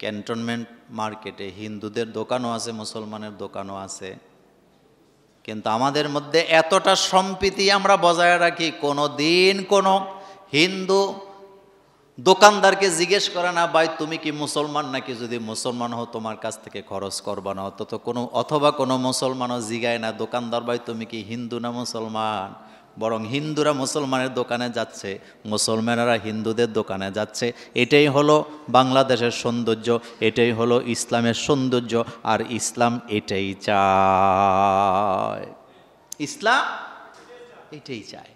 ক্যান্টনমেন্ট মার্কেটে হিন্দুদের দোকানও আছে, মুসলমানের দোকানও আছে, কিন্তু আমাদের মধ্যে এতটা সম্প্রীতি আমরা বজায় রাখি, কোনো দিন কোনো হিন্দু দোকানদারকে জিজ্ঞেস করে না ভাই তুমি কি মুসলমান নাকি, যদি মুসলমান হও তোমার কাছ থেকে খরচ করবা না, অথবা কোনো মুসলমানও জিগায় না দোকানদার ভাই তুমি কি হিন্দু না মুসলমান, বরং হিন্দুরা মুসলমানের দোকানে যাচ্ছে, মুসলমানেরা হিন্দুদের দোকানে যাচ্ছে। এটাই হলো বাংলাদেশের সৌন্দর্য, এটাই হলো ইসলামের সৌন্দর্য, আর ইসলাম এটাই চায়। ইসলাম এটাই চায়।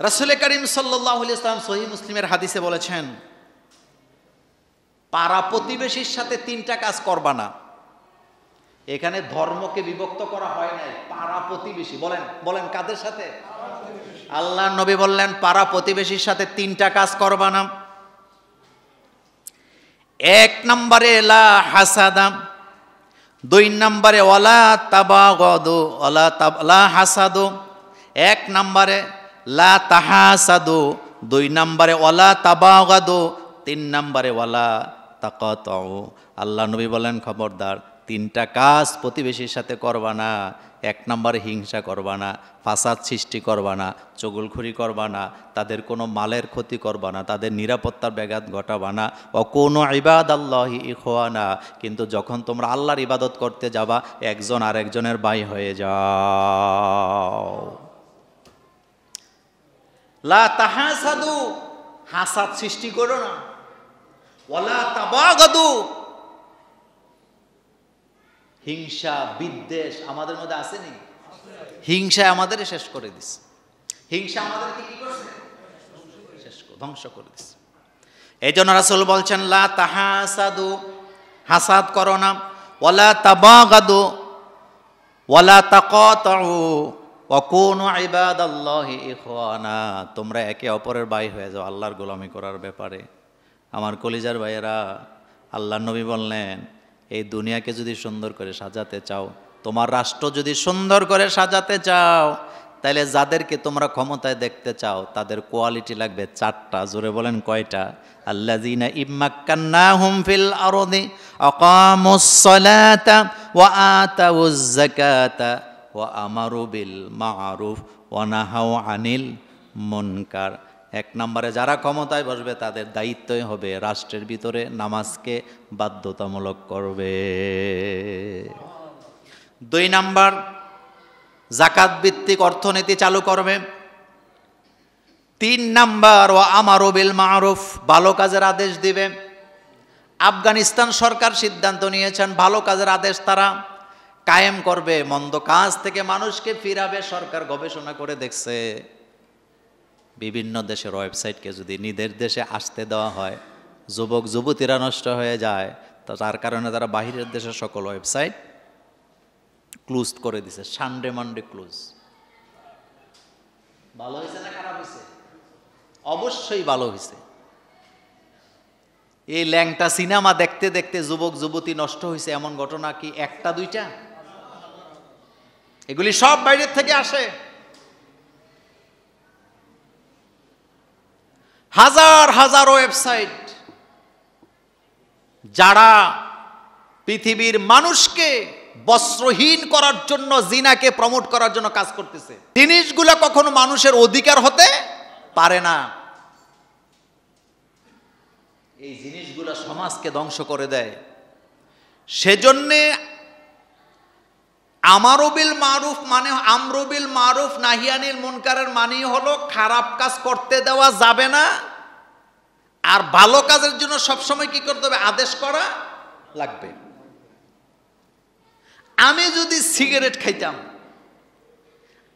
রাসূল করিম সাল্লাল্লাহু আলাইহি ওয়াসাল্লাম সহিহ মুসলিমের হাদিসে বলেছেন, পাড়া প্রতিবেশীর সাথে 3টা কাজ করবা না। এখানে ধর্মকে বিভক্ত করা হয় নাই, পাড়া প্রতিবেশী। বলেন বলেন কাদের সাথে? আল্লাহর নবী বললেন পাড়া প্রতিবেশীর সাথে 3টা কাজ করবা না। 1 নম্বরে লা হাসাদা, 2 নম্বরে ওয়ালা তাবাগাদু, লা হাসাদু। 1 নম্বরে লা তাহাসাদু, 2 নম্বরে ওয়ালা তাবাগাদু, 3 নম্বরে ওয়ালা তাকাতাউ। আল্লাহ নবী বলেন খবরদার 3টা কাজ প্রতিবেশীর সাথে করবা না। 1 নম্বরে হিংসা করবা না, ফাসাদ সৃষ্টি করবা না, চগলখড়ি করবা না, তাদের কোনো মালের ক্ষতি করবা না, তাদের নিরাপত্তার ব্যাঘাত ঘটাবা না। ওয়াকুনু ইবাদাল্লাহি ইখওয়ানা, কিন্তু যখন তোমরা আল্লাহর ইবাদত করতে যাবা একজন আরেকজনের ভাই হয়ে যাও। লা তাহাসাদু, হাসাদ সৃষ্টি করো না। ওয়ালা তাবাগাদু, হিংসা বিদ্বেষ আমাদের মধ্যে আসেনি? হিংসা আমাদের শেষ করে দিছে। হিংসা আমাদেরকে কি করছে? শেষ করে ধ্বংস করে দিছে। এই জন্য রাসূল বলছেন লা তাহাসাদু, হাসাদ করো না। ওয়ালা তাবাগাদু ওয়ালা তাকাতাউ ওয়াকুনু ইবাদাল্লাহি ইখওয়ানা, তোমরা একে অপরের ভাই হয়ে যাও আল্লাহর গোলামি করার ব্যাপারে। আমার কলিজার ভাইয়েরা, আল্লাহর নবী বললেন এই দুনিয়াকে যদি সুন্দর করে সাজাতে চাও, তোমার রাষ্ট্র যদি সুন্দর করে সাজাতে চাও, তাহলে যাদেরকে তোমরা ক্ষমতায় দেখতে চাও তাদের কোয়ালিটি লাগবে 4টা। জোরে বলেন কয়টা? আল্লাযীনা ইম্মাক্কান্নাহুম ফিল আরদি আকামুস সালাতা ওয়া আতাউজ যাকাতা ওয়া আমারু বিল মা'রুফ ওয়া নাহাউ আনিল মুনকার। 1 নম্বরে যারা ক্ষমতায় বসবে তাদের দায়িত্বই হবে রাষ্ট্রের ভিতরে নামাজকে বাধ্যতামূলক করবে। 2 নম্বর যাকাত ভিত্তিক অর্থনীতি চালু করবে। 3 নম্বর ওয়া আমারু বিল মা'রুফ, ভালো কাজের আদেশ দিবে। আফগানিস্তান সরকার সিদ্ধান্ত নিয়েছেন ভালো কাজের আদেশ তারা কায়েম করবে, মন্দ কাজ থেকে মানুষকে ফিরাবে। সরকার গবেষণা করে দেখছে বিভিন্ন দেশের ওয়েবসাইটকে যদি নিজের দেশে আসতে দেওয়া হয় যুবক যুবতীরা নষ্ট হয়ে যায়, তো তার কারণে তারা বাহিরের দেশের সকল ওয়েবসাইট ক্লোজ করে দিছে। Sunday Monday close. ভালো হয়েছে না খারাপ হয়েছে? অবশ্যই ভালো হয়েছে। এই ল্যাংটা সিনেমা দেখতে দেখতে যুবক যুবতী নষ্ট হয়েছে এমন ঘটনা কি 1টা 2টা? এগুলি সব বাইরের থেকে আসে। হাজার হাজার ওয়েবসাইট যারা পৃথিবীর মানুষকে বস্ত্রহীন করার জন্য, জিনাকে প্রমোট করার জন্য কাজ করতেছে। জিনিসগুলো কখনো মানুষের অধিকার হতে পারে না। এই জিনিসগুলো সমাজকে ধ্বংস করে দেয়। সেজন্যে আমারু বিল মারুফ মানে আমরু বিল মারুফ নাহিয়ানিল মুনকারের মানে হলো খারাপ কাজ করতে দেওয়া যাবে না, আর ভালো কাজের জন্য সবসময় কি করতে হবে? আদেশ করা লাগবে। আমি যদি সিগারেট খাইতাম,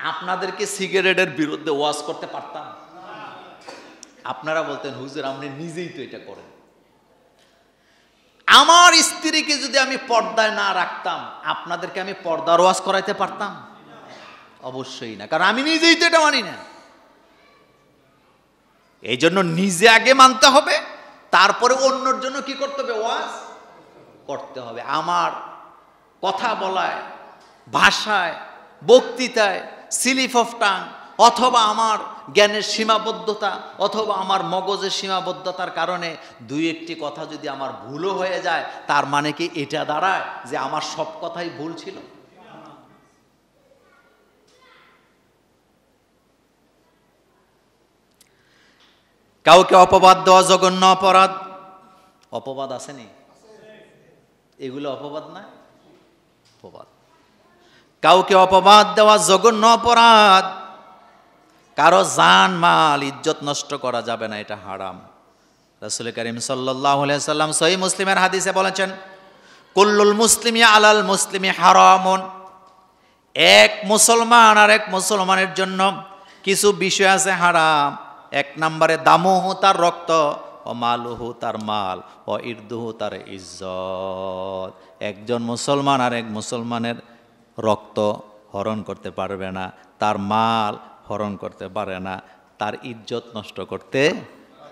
আপনাদেরকে সিগারেটের বিরুদ্ধে ওয়াজ করতে পারতাম? আপনারা বলতেন হুজুর আপনি নিজেই তো এটা করেন। আমার স্ত্রীকে যদি আমি পর্দায় না রাখতাম, আপনাদেরকে আমি পর্দার ওয়াজ করাইতে পারতাম? অবশ্যই না, কারণ আমি নিজেই তো এটা মানি না। এই জন্য নিজে আগে মানতে হবে, তারপরে অন্যর জন্য কি করতে হবে? ওয়াজ করতে হবে। আমার কথা বলায়, ভাষায়, বক্তৃতায়, স্লিপ অফ টাং, অথবা আমার জ্ঞানের সীমাবদ্ধতা, অথবা আমার মগজের সীমাবদ্ধতার কারণে 2-1টি কথা যদি আমার ভুলও হয়ে যায়, তার মানে কি এটা দাঁড়ায় যে আমার সব কথাই ভুল ছিল? কাউকে অপবাদ দেওয়া জঘন্য অপরাধ। অপবাদ আসেনি? এগুলো অপবাদ না? অপবাদ। কাউকে অপবাদ দেওয়া জঘন্য অপরাধ। কারো জান মাল ইজ্জত নষ্ট করা যাবে না, এটা হারাম। রাসূল করিম সাল্লাল্লাহু আলাইহি সাল্লাম সহিহ মুসলিমের হাদিসে বলেছেন, কুল্লুল মুসলিমি আলাল মুসলিমি হারামুন, এক মুসলমান আর এক মুসলমানের জন্য কিছু বিষয় আছে হারাম। এক নম্বরে দামুহু, তার রক্ত, ও মালুহু, তার মাল, ও ইরদুহু, তার ইজ্জত। একজন মুসলমান আর এক মুসলমানের রক্ত হরণ করতে পারবে না, তার মাল হরণ করতে পারে না, তার ইজ্জত নষ্ট করতে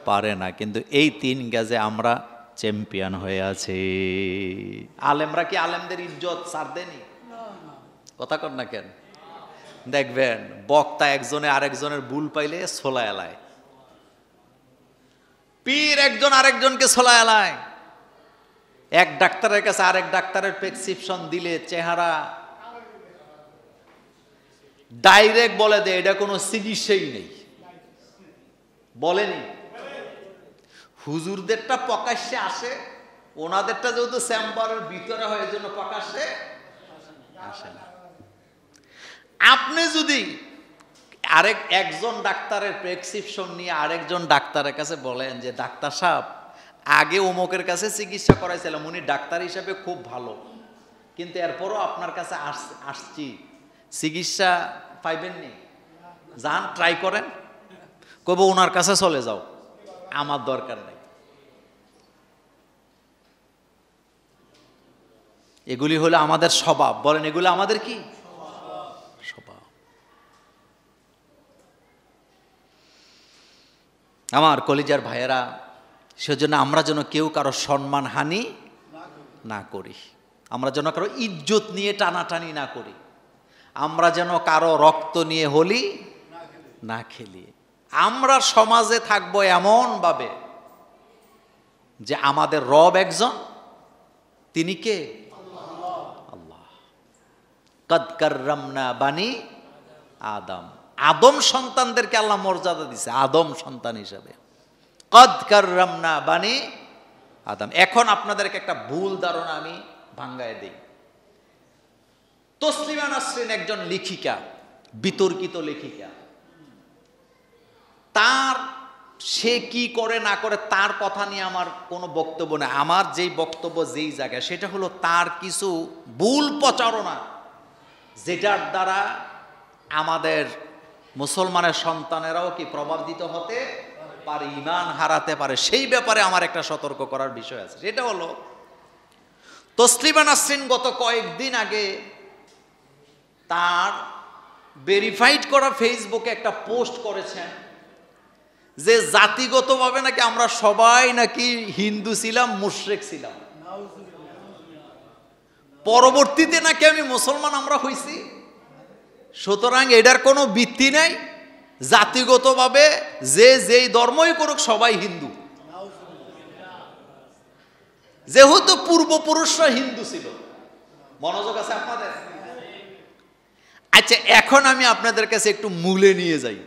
পারে না। কিন্তু এই তিন কাজে আমরা চ্যাম্পিয়ন হয়ে আছি। আলেমরা কি আলেমদের ইজ্জত ছাড় দেনি? কথা কর না কেন? দেখবেন বক্তা একজনে আরেকজনের ভুল পাইলে ছোলা এলায়, পীর একজন আরেকজনকে ছোলা এলায়। এক ডাক্তারের কাছে আরেক ডাক্তারের প্রেসক্রিপশন দিলে চেহারা ডাইরেক্ট বলে দেয় এটা কোনো চিকিৎসাই নেই, বলেনি। হুজুরদেরটা প্রকাশ্যে আসে, ওনাদেরটা যেহেতু চেম্বারের ভিতরে হয় এজন্য প্রকাশ্যে আসে না। আপনি যদি একজন ডাক্তারের প্রেসক্রিপশন নিয়ে আরেকজন ডাক্তারের কাছে বলেন যে ডাক্তার সাহেব, আগে অমুকের কাছে চিকিৎসা করাইছিলাম, উনি ডাক্তার হিসাবে খুব ভালো, কিন্তু এরপরও আপনার কাছে আসছি, চিকিৎসা পাইবেননি, যান ট্রাই করেন, কব ওনার কাছে চলে যাও, আমার দরকার নেই। এগুলি হলো আমাদের স্বভাব। বলেন এগুলো আমাদের কি স্বভাব? আমার কলিজার ভাইয়েরা, সেজন্য আমরা যেন কেউ কারো সম্মান হানি না করি, আমরা যেন কারো ইজ্জত নিয়ে টানাটানি না করি, আমরা যেন কারো রক্ত নিয়ে হোলি না খেলি। আমরা সমাজে থাকবো এমন ভাবে যে আমাদের রব একজন, তিনি কে? আল্লাহ। কদ কাররামনা বানি আদম, আদম সন্তানদেরকে আল্লাহ মর্যাদা দিছে আদম সন্তান হিসাবে। কদ কাররামনা বানি আদম। এখন আপনাদেরকে একটা ভুল ধারণা আমি ভাঙ্গায় দিই। তসলিমা নাসরিন একজন লেখিকা, বিতর্কিত লেখিকা। তার সে কি করে না করে তার কথা নিয়ে আমার কোনো বক্তব্য নেই। আমার যেই বক্তব্য যেই জায়গায়, সেটা হলো তার কিছু ভুল প্রচারণা, যেটার দ্বারা আমাদের মুসলমানের সন্তানেরাও কি প্রভাবিত হতে পারে, ঈমান হারাতে পারে। সেই ব্যাপারে আমার একটা সতর্ক করার বিষয় আছে। সেটা হলো তসলিমা নাসরিন গত কয়েকদিন আগে তার ভেরিফাইড করা ফেসবুকে একটা পোস্ট করেছেন যে জাতিগতভাবে নাকি আমরা সবাই নাকি হিন্দু ছিলাম, মুশরিক ছিলাম, পরবর্তীতে নাকি আমি মুসলমান আমরা হইছি। সুতরাং এটার কোনো ভিত্তি নাই, জাতিগতভাবে যে যেই ধর্মই করুক সবাই হিন্দু, যেহেতু পূর্বপুরুষরা হিন্দু ছিল। মনোযোগ আছে আপনাদের? আচ্ছা, এখন আমি আপনাদের কাছে একটু মূলে নিয়ে যাই।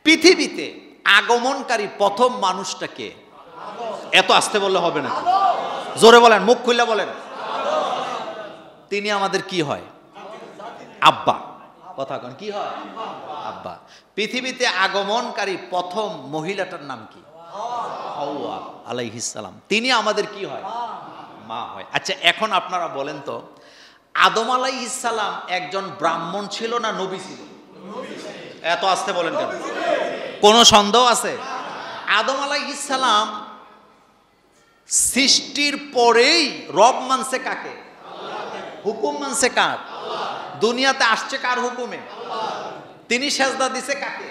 পৃথিবীতে আগমনকারী প্রথম মানুষটাকে, এত আসতে বললে হবে না, জোরে বলেন, মুখ খুলে বলেন। তিনি আমাদের কি হয়? আব্বা। কথা কোন কি হয়? আব্বা। পৃথিবীতে আগমনকারী প্রথম মহিলাটার নাম কি? হাওয়া আলাইহিস সালাম। তিনি আমাদের কি হয়? মা হয়। আচ্ছা, এখন আপনারা বলেন তো, আদম আলাইহিস সালাম একজন ব্রাহ্মণ ছিল না নবী ছিল? এত আসতে বলেন কেন? কোনো সন্দেহ আছে? আদম আলাইহিস সালাম সৃষ্টির পরেই রব মানছে কাকে? হুকুম মানছে কার? দুনিয়াতে আসছে কার হুকুমে? তিনি সেজদা দিছে কাকে?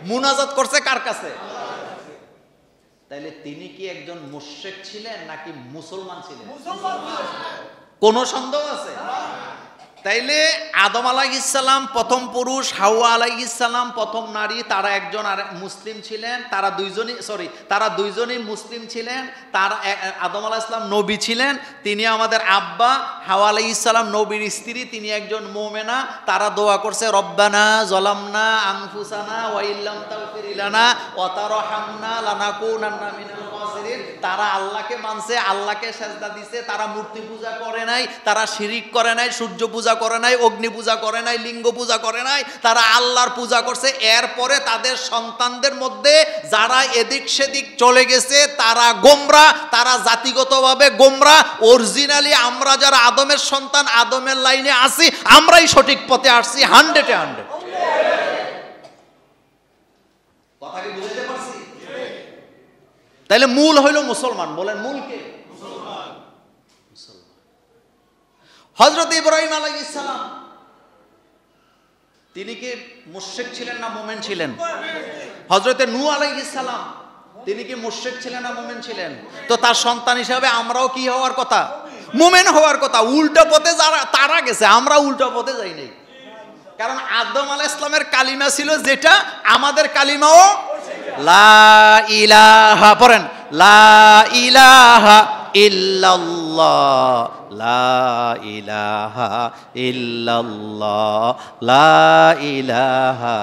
মুনাজাত করছে কার কাছে? তাইলে তিনি কি একজন মুশরিক ছিলেন নাকি মুসলমান ছিলেন? কোন সন্দেহ আছে? তাইলে আদম আলাইহিস সালাম প্রথম পুরুষ, হাওয়া আলাইহিস সালাম প্রথম নারী, তারা একজন আর মুসলিম ছিলেন, তারা দুইজনই মুসলিম ছিলেন। আদম আলাইহিস সালাম নবী ছিলেন, তিনি আমাদের আব্বা। হাওয়া আলাইহিস সালাম নবীর স্ত্রী, তিনি একজন মুমিনা। তারা দোয়া করছে, রব্বানা যালামনা আনফুসানা ওয়া ইল্লাম তাগফির লানা ওয়া তারহামনা লানাকুনান্না মিনাল খাসিরিন। তারা আল্লাহকে মানছে, আল্লাহকে সেজদা দিছে, তারা মূর্তি পূজা করে নাই, তারা শিরিক করে নাই, সূর্য পূজা পূজা করে নাই, অগ্নি পূজা করে নাই, লিঙ্গ পূজা করে নাই, তারা আল্লাহর পূজা করছে। এরপরে তাদের সন্তানদের মধ্যে যারা এদিক সেদিক চলে গেছে তারা গোমরা, তারা জাতিগতভাবে গোমরা। অরিজিনালি আমরা যারা আদমের সন্তান, আদমের লাইনে আসি, আমরাই সঠিক পথে আসছি 100-এ 100। কথা কি বুঝতে পারছি? তাহলে মূল হইল মুসলমান। বলেন মূল কে? হযরত ইব্রাহিম আলাইহিস সালাম তিনি কি মুশরিক ছিলেন না মুমিন ছিলেন? হযরত নূহ আলাইহিস সালাম তিনি কি মুশরিক ছিলেন না মুমিন ছিলেন? তো তার সন্তান হিসাবে আমরাও কি হওয়ার কথা? মুমিন হওয়ার কথা। উল্টো পথে যারা তারা গেছে, আমরা উল্টো পথে যাই নাই। কারণ আদম আলাইহিস সালামের কালিমা ছিল যেটা, আমাদের কালিমাও লা ইলাহা, পড়েন লা ইলাহা ইল্লাল্লাহ, লা ইলাহা ইল্লাল্লাহ, লা ইলাহা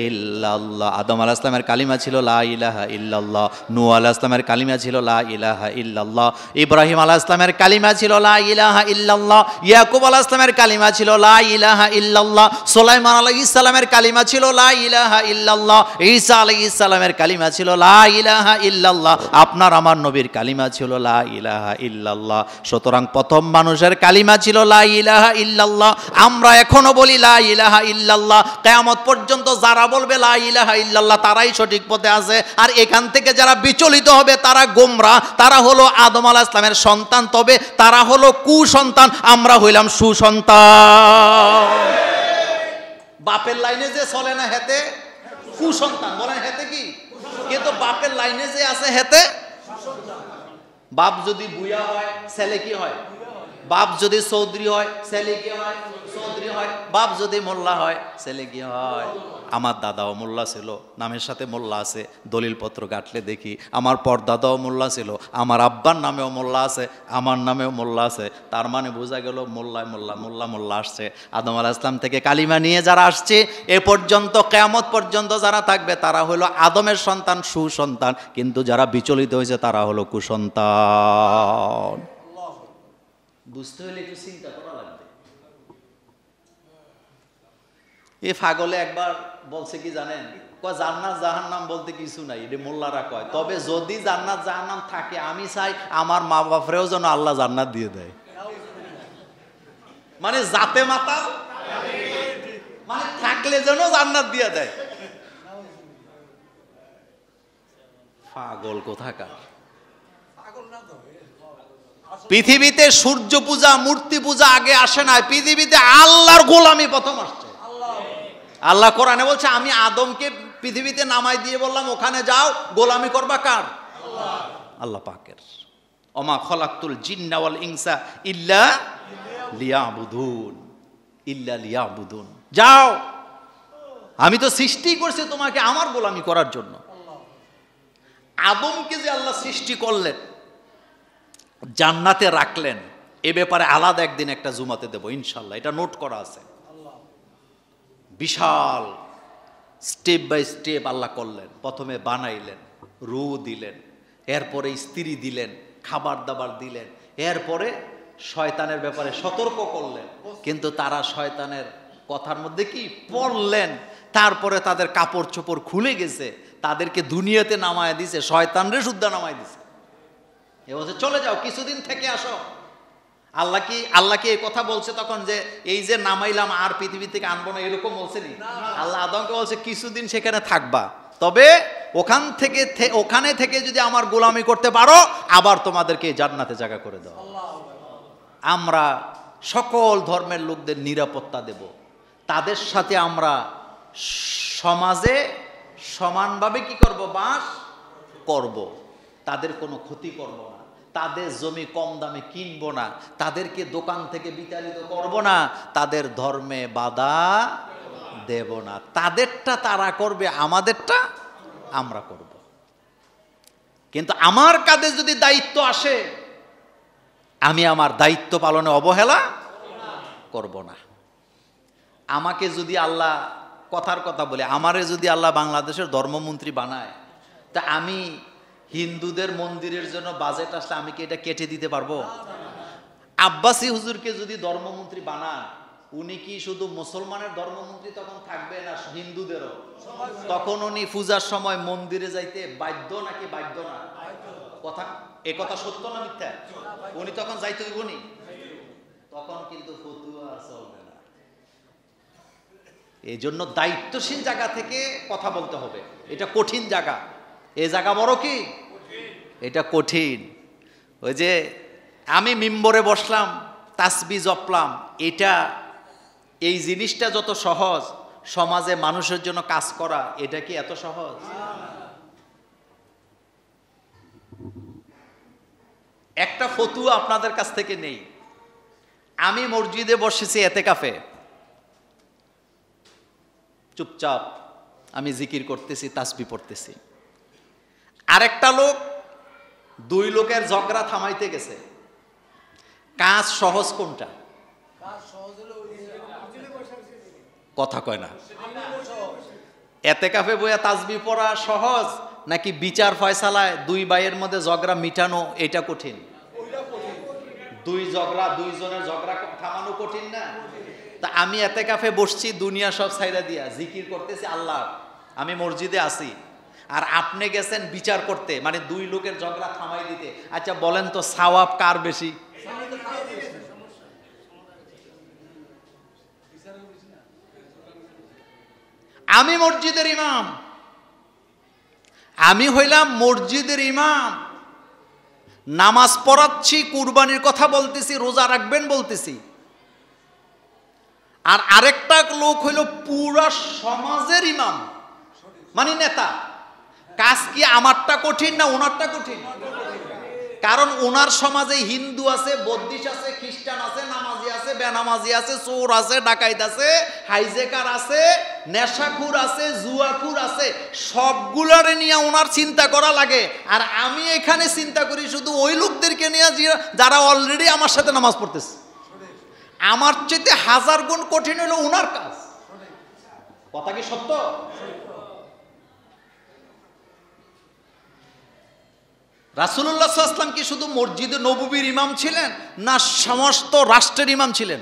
ইল্লাল্লাহ। আদম আলাইহিস সালামের কালিমা ছিল লা ইলাহা ইল্লাল্লাহ, নূহ আলাইহিস সালামের কালিমা ছিল লা ইলাহা ইল্লাল্লাহ, ইব্রাহিম আলাইহিস সালামের কালিমা ছিল লা ইলাহা ইল্লাল্লাহ, ইয়াকুব আলাইহিস সালামের কালিমা ছিল লা ইলাহা ইল্লাল্লাহ, সুলাইমান আলাইহিস সালামের কালিমা ছিল লা ইলাহা ইল্লাল্লাহ, ঈসা আলাইহিস সালামের কালিমা ছিল লা ইলাহা ইল্লাল্লাহ, আপনার আমার নবীর কালিমা ছিল লা ইলাহা ইল্লাল্লাহ। সুতরাং প্রথম মানুষের কালিমা ছিল লা ইলাহা ইল্লাল্লাহ। আমরা এখনো বলি লা ইলাহা ইল্লাল্লাহ। কিয়ামত পর্যন্ত যারা বলবে লা ইলাহা ইল্লাল্লাহ তারাই সঠিক পথে আছে। আর এখান থেকে যারা বিচলিত হবে তারা গোমরা, তারা হলো আদম আলাইহিস সালামের সন্তান, তবে তারা হলো কুসন্তান, আমরা হইলাম সুসন্তান। বাপের লাইনে যে চলে না হেতে কুসন্তান, বলেন হেতে কি? কিন্তু বাপের লাইনে যে আছে হেতে, বাপ যদি বুয়া হয় ছেলে কি হয়? বাপ যদি চৌধুরী হয় ছেলে কি হয়? চৌধুরী হয়। বাপ যদি মোল্লা হয় ছেলে কি হয়? আমার দাদাও মোল্লা ছিল, নামের সাথে মোল্লা আছে, দলিলপত্র ঘাটলে দেখি আমার পরদাদাও মোল্লা ছিল, আমার আব্বার নামেও মোল্লা আছে, আমার নামেও মোল্লা আছে। তার মানে বোঝা গেল মোল্লায় মোল্লা মোল্লা মোল্লা আসছে। আদম আলাইহিস সালাম থেকে কালিমা নিয়ে যারা আসছে এ পর্যন্ত কিয়ামত পর্যন্ত যারা থাকবে তারা হলো আদমের সন্তান, সুসন্তান। কিন্তু যারা বিচলিত হয়েছে তারা হলো কুসন্তান। বুঝতে হলে একটু চিন্তা করা লাগবে। এ পাগলে একবার বলছে কি জানেন, কয় জান্নাত জাহান্নাম বলতে কিছু নাই, এটা মোল্লারা কয়। তবে যদি জান্নাত জাহান্নাম থাকে, আমি চাই আমার মা বাপরেও যেন আল্লাহ জান্নাত দিয়ে দেয়। মানে জাতে মাতা, মানে থাকলে যেন জান্নাত দিয়ে দেয়। পাগল কোথাকার। পৃথিবীতে সূর্য পূজা, মূর্তি পূজা আগে আসে না। পৃথিবীতে আল্লাহর গোলামি প্রথম আসছে। আল্লাহ কোরআনে বলছে, আমি আদমকে পৃথিবীতে নামাই দিয়ে বললাম ওখানে যাও, গোলামি করবা কার? আল্লাহ পাকের। ওমা খলাকতুল জিন্না ওয়াল ইনসা ইল্লা লিয়াবুদুন, ইল্লা লিয়াবুদুন। যাও, আমি তো সৃষ্টি করছি তোমাকে আমার গোলামি করার জন্য। আদমকে যে আল্লাহ সৃষ্টি করলেন, জান্নাতে রাখলেন, এ ব্যাপারে আলাদা একদিন একটা জুমাতে দেব ইনশাল্লাহ, এটা নোট করা আছে। বিশাল স্টেপ বাই স্টেপ আল্লাহ করলেন। প্রথমে বানাইলেন, রু দিলেন, এরপরে স্ত্রী দিলেন, খাবার দাবার দিলেন, এরপরে শয়তানের ব্যাপারে সতর্ক করলেন। কিন্তু তারা শয়তানের কথার মধ্যে কি পড়লেন, তারপরে তাদের কাপড় চোপড় খুলে গেছে, তাদেরকে দুনিয়াতে নামায় দিছে, শয়তানরে শুদ্ধা নামায় দিছে। এ বলছে চলে যাও, কিছুদিন থেকে আসো। আল্লাহ কি এই কথা বলছে তখন যে এই যে নামাইলাম আর পৃথিবী থেকে আনবো না, এরকম বলছে নি? আল্লাহ আদমকে বলছে কিছুদিন সেখানে থাকবা, তবে ওখানে থেকে যদি আমার গোলামি করতে পারো আবার তোমাদেরকে জান্নাতে জায়গা করে দাও। আমরা সকল ধর্মের লোকদের নিরাপত্তা দেব, তাদের সাথে আমরা সমাজে সমানভাবে কি করব? বাস করব, তাদের কোনো ক্ষতি করব না, তাদের জমি কম দামে কিনবো না, তাদেরকে দোকান থেকে বিতাড়িত করব না, তাদের ধর্মে বাধা দেব না। তাদেরটা তারা করবে, আমাদেরটা আমরা করব। কিন্তু আমার কাঁধে যদি দায়িত্ব আসে, আমি আমার দায়িত্ব পালনে অবহেলা করব না। আমাকে যদি আল্লাহ, কথার কথা বলে, আমারে যদি আল্লাহ বাংলাদেশের ধর্মমন্ত্রী বানায়, তা আমি হিন্দুদের মন্দিরের জন্য বাজেট আসলে আমি কি এটা কেটে দিতে পারবো? আব্বাসী হুজুরকে যদি ধর্মমন্ত্রী বানান, উনি কি শুধু মুসলমানের ধর্মমন্ত্রী তখন থাকবে না হিন্দুদেরও? তখন উনি পূজার সময় মন্দিরে যাইতে বাধ্য নাকি বাধ্য না? কথা, এ কথা সত্য না মিথ্যা? উনি তখন যাইতে হইব নি? তখন কিন্তু ফতুয়া চলবে না। এই জন্য দায়িত্বশীল জায়গা থেকে কথা বলতে হবে। এটা কঠিন জায়গা, এই জায়গা বড় কি, এটা কঠিন। ওই যে আমি মিম্বরে বসলাম, তাসবি জপলাম, এটা এই জিনিসটা যত সহজ, সমাজে মানুষের জন্য কাজ করা এটা কি এত সহজ? একটা ফতুয়া আপনাদের কাছ থেকে নেই। আমি মসজিদে বসেছি এতেকাফে, চুপচাপ আমি জিকির করতেছি, তাসবি পড়তেছি। আরেকটা লোক, দুই লোকের ঝগড়া থামাইতে গেছে। কাজ সহজ কোনটা? কথা কয় না। এতেকাফে বইয়া তাসবি পড়া সহজ নাকি বিচার ফয়সালায় দুই ভাইয়ের মধ্যে ঝগড়া মিটানো এটা কঠিন? দুইজনের ঝগড়া থামানো কঠিন না? তা আমি এতেকাফে বসছি, দুনিয়া সব ছাইড়া দিয়া জিকির করতেছি আল্লাহ, আমি মসজিদে আছি, আর আপনি গেছেন বিচার করতে, মানে দুই লোকের ঝগড়া থামাই দিতে। আচ্ছা বলেন তো সওয়াব কার বেশি? আমি মসজিদের ইমাম, আমি হইলাম মসজিদের ইমাম, নামাজ পড়াচ্ছি, কুরবানির কথা বলতেছি, রোজা রাখবেন বলতেছি, আর আরেকটা লোক হইল পুরা সমাজের ইমাম, মানে নেতা। কাজ কি আমারটা কঠিন না ওনারটা কঠিন? কারণ ওনার সমাজে হিন্দু আছে, বৌদ্ধিস্ট আছে, খ্রিস্টান আছে, নামাজি আছে, বেনামাজি আছে, চোর আছে, ডাকাইত আছে, হাইজেকার আছে, নেশাখুর আছে, জুয়াখুর আছে, সবগুলারে নিয়ে ওনার চিন্তা করা লাগে। আর আমি এখানে চিন্তা করি শুধু ওই লোকদেরকে নিয়ে যারা অলরেডি আমার সাথে নামাজ পড়তেছে। আমার চেয়ে হাজার গুণ কঠিন হলো ওনার কাজ। কথা কি সত্য? রাসূলুল্লাহ সাল্লাল্লাহু আলাইহি ওয়াসাল্লাম কি শুধু মসজিদে নববীর ইমাম ছিলেন, না সমস্ত রাষ্ট্রের ইমাম ছিলেন?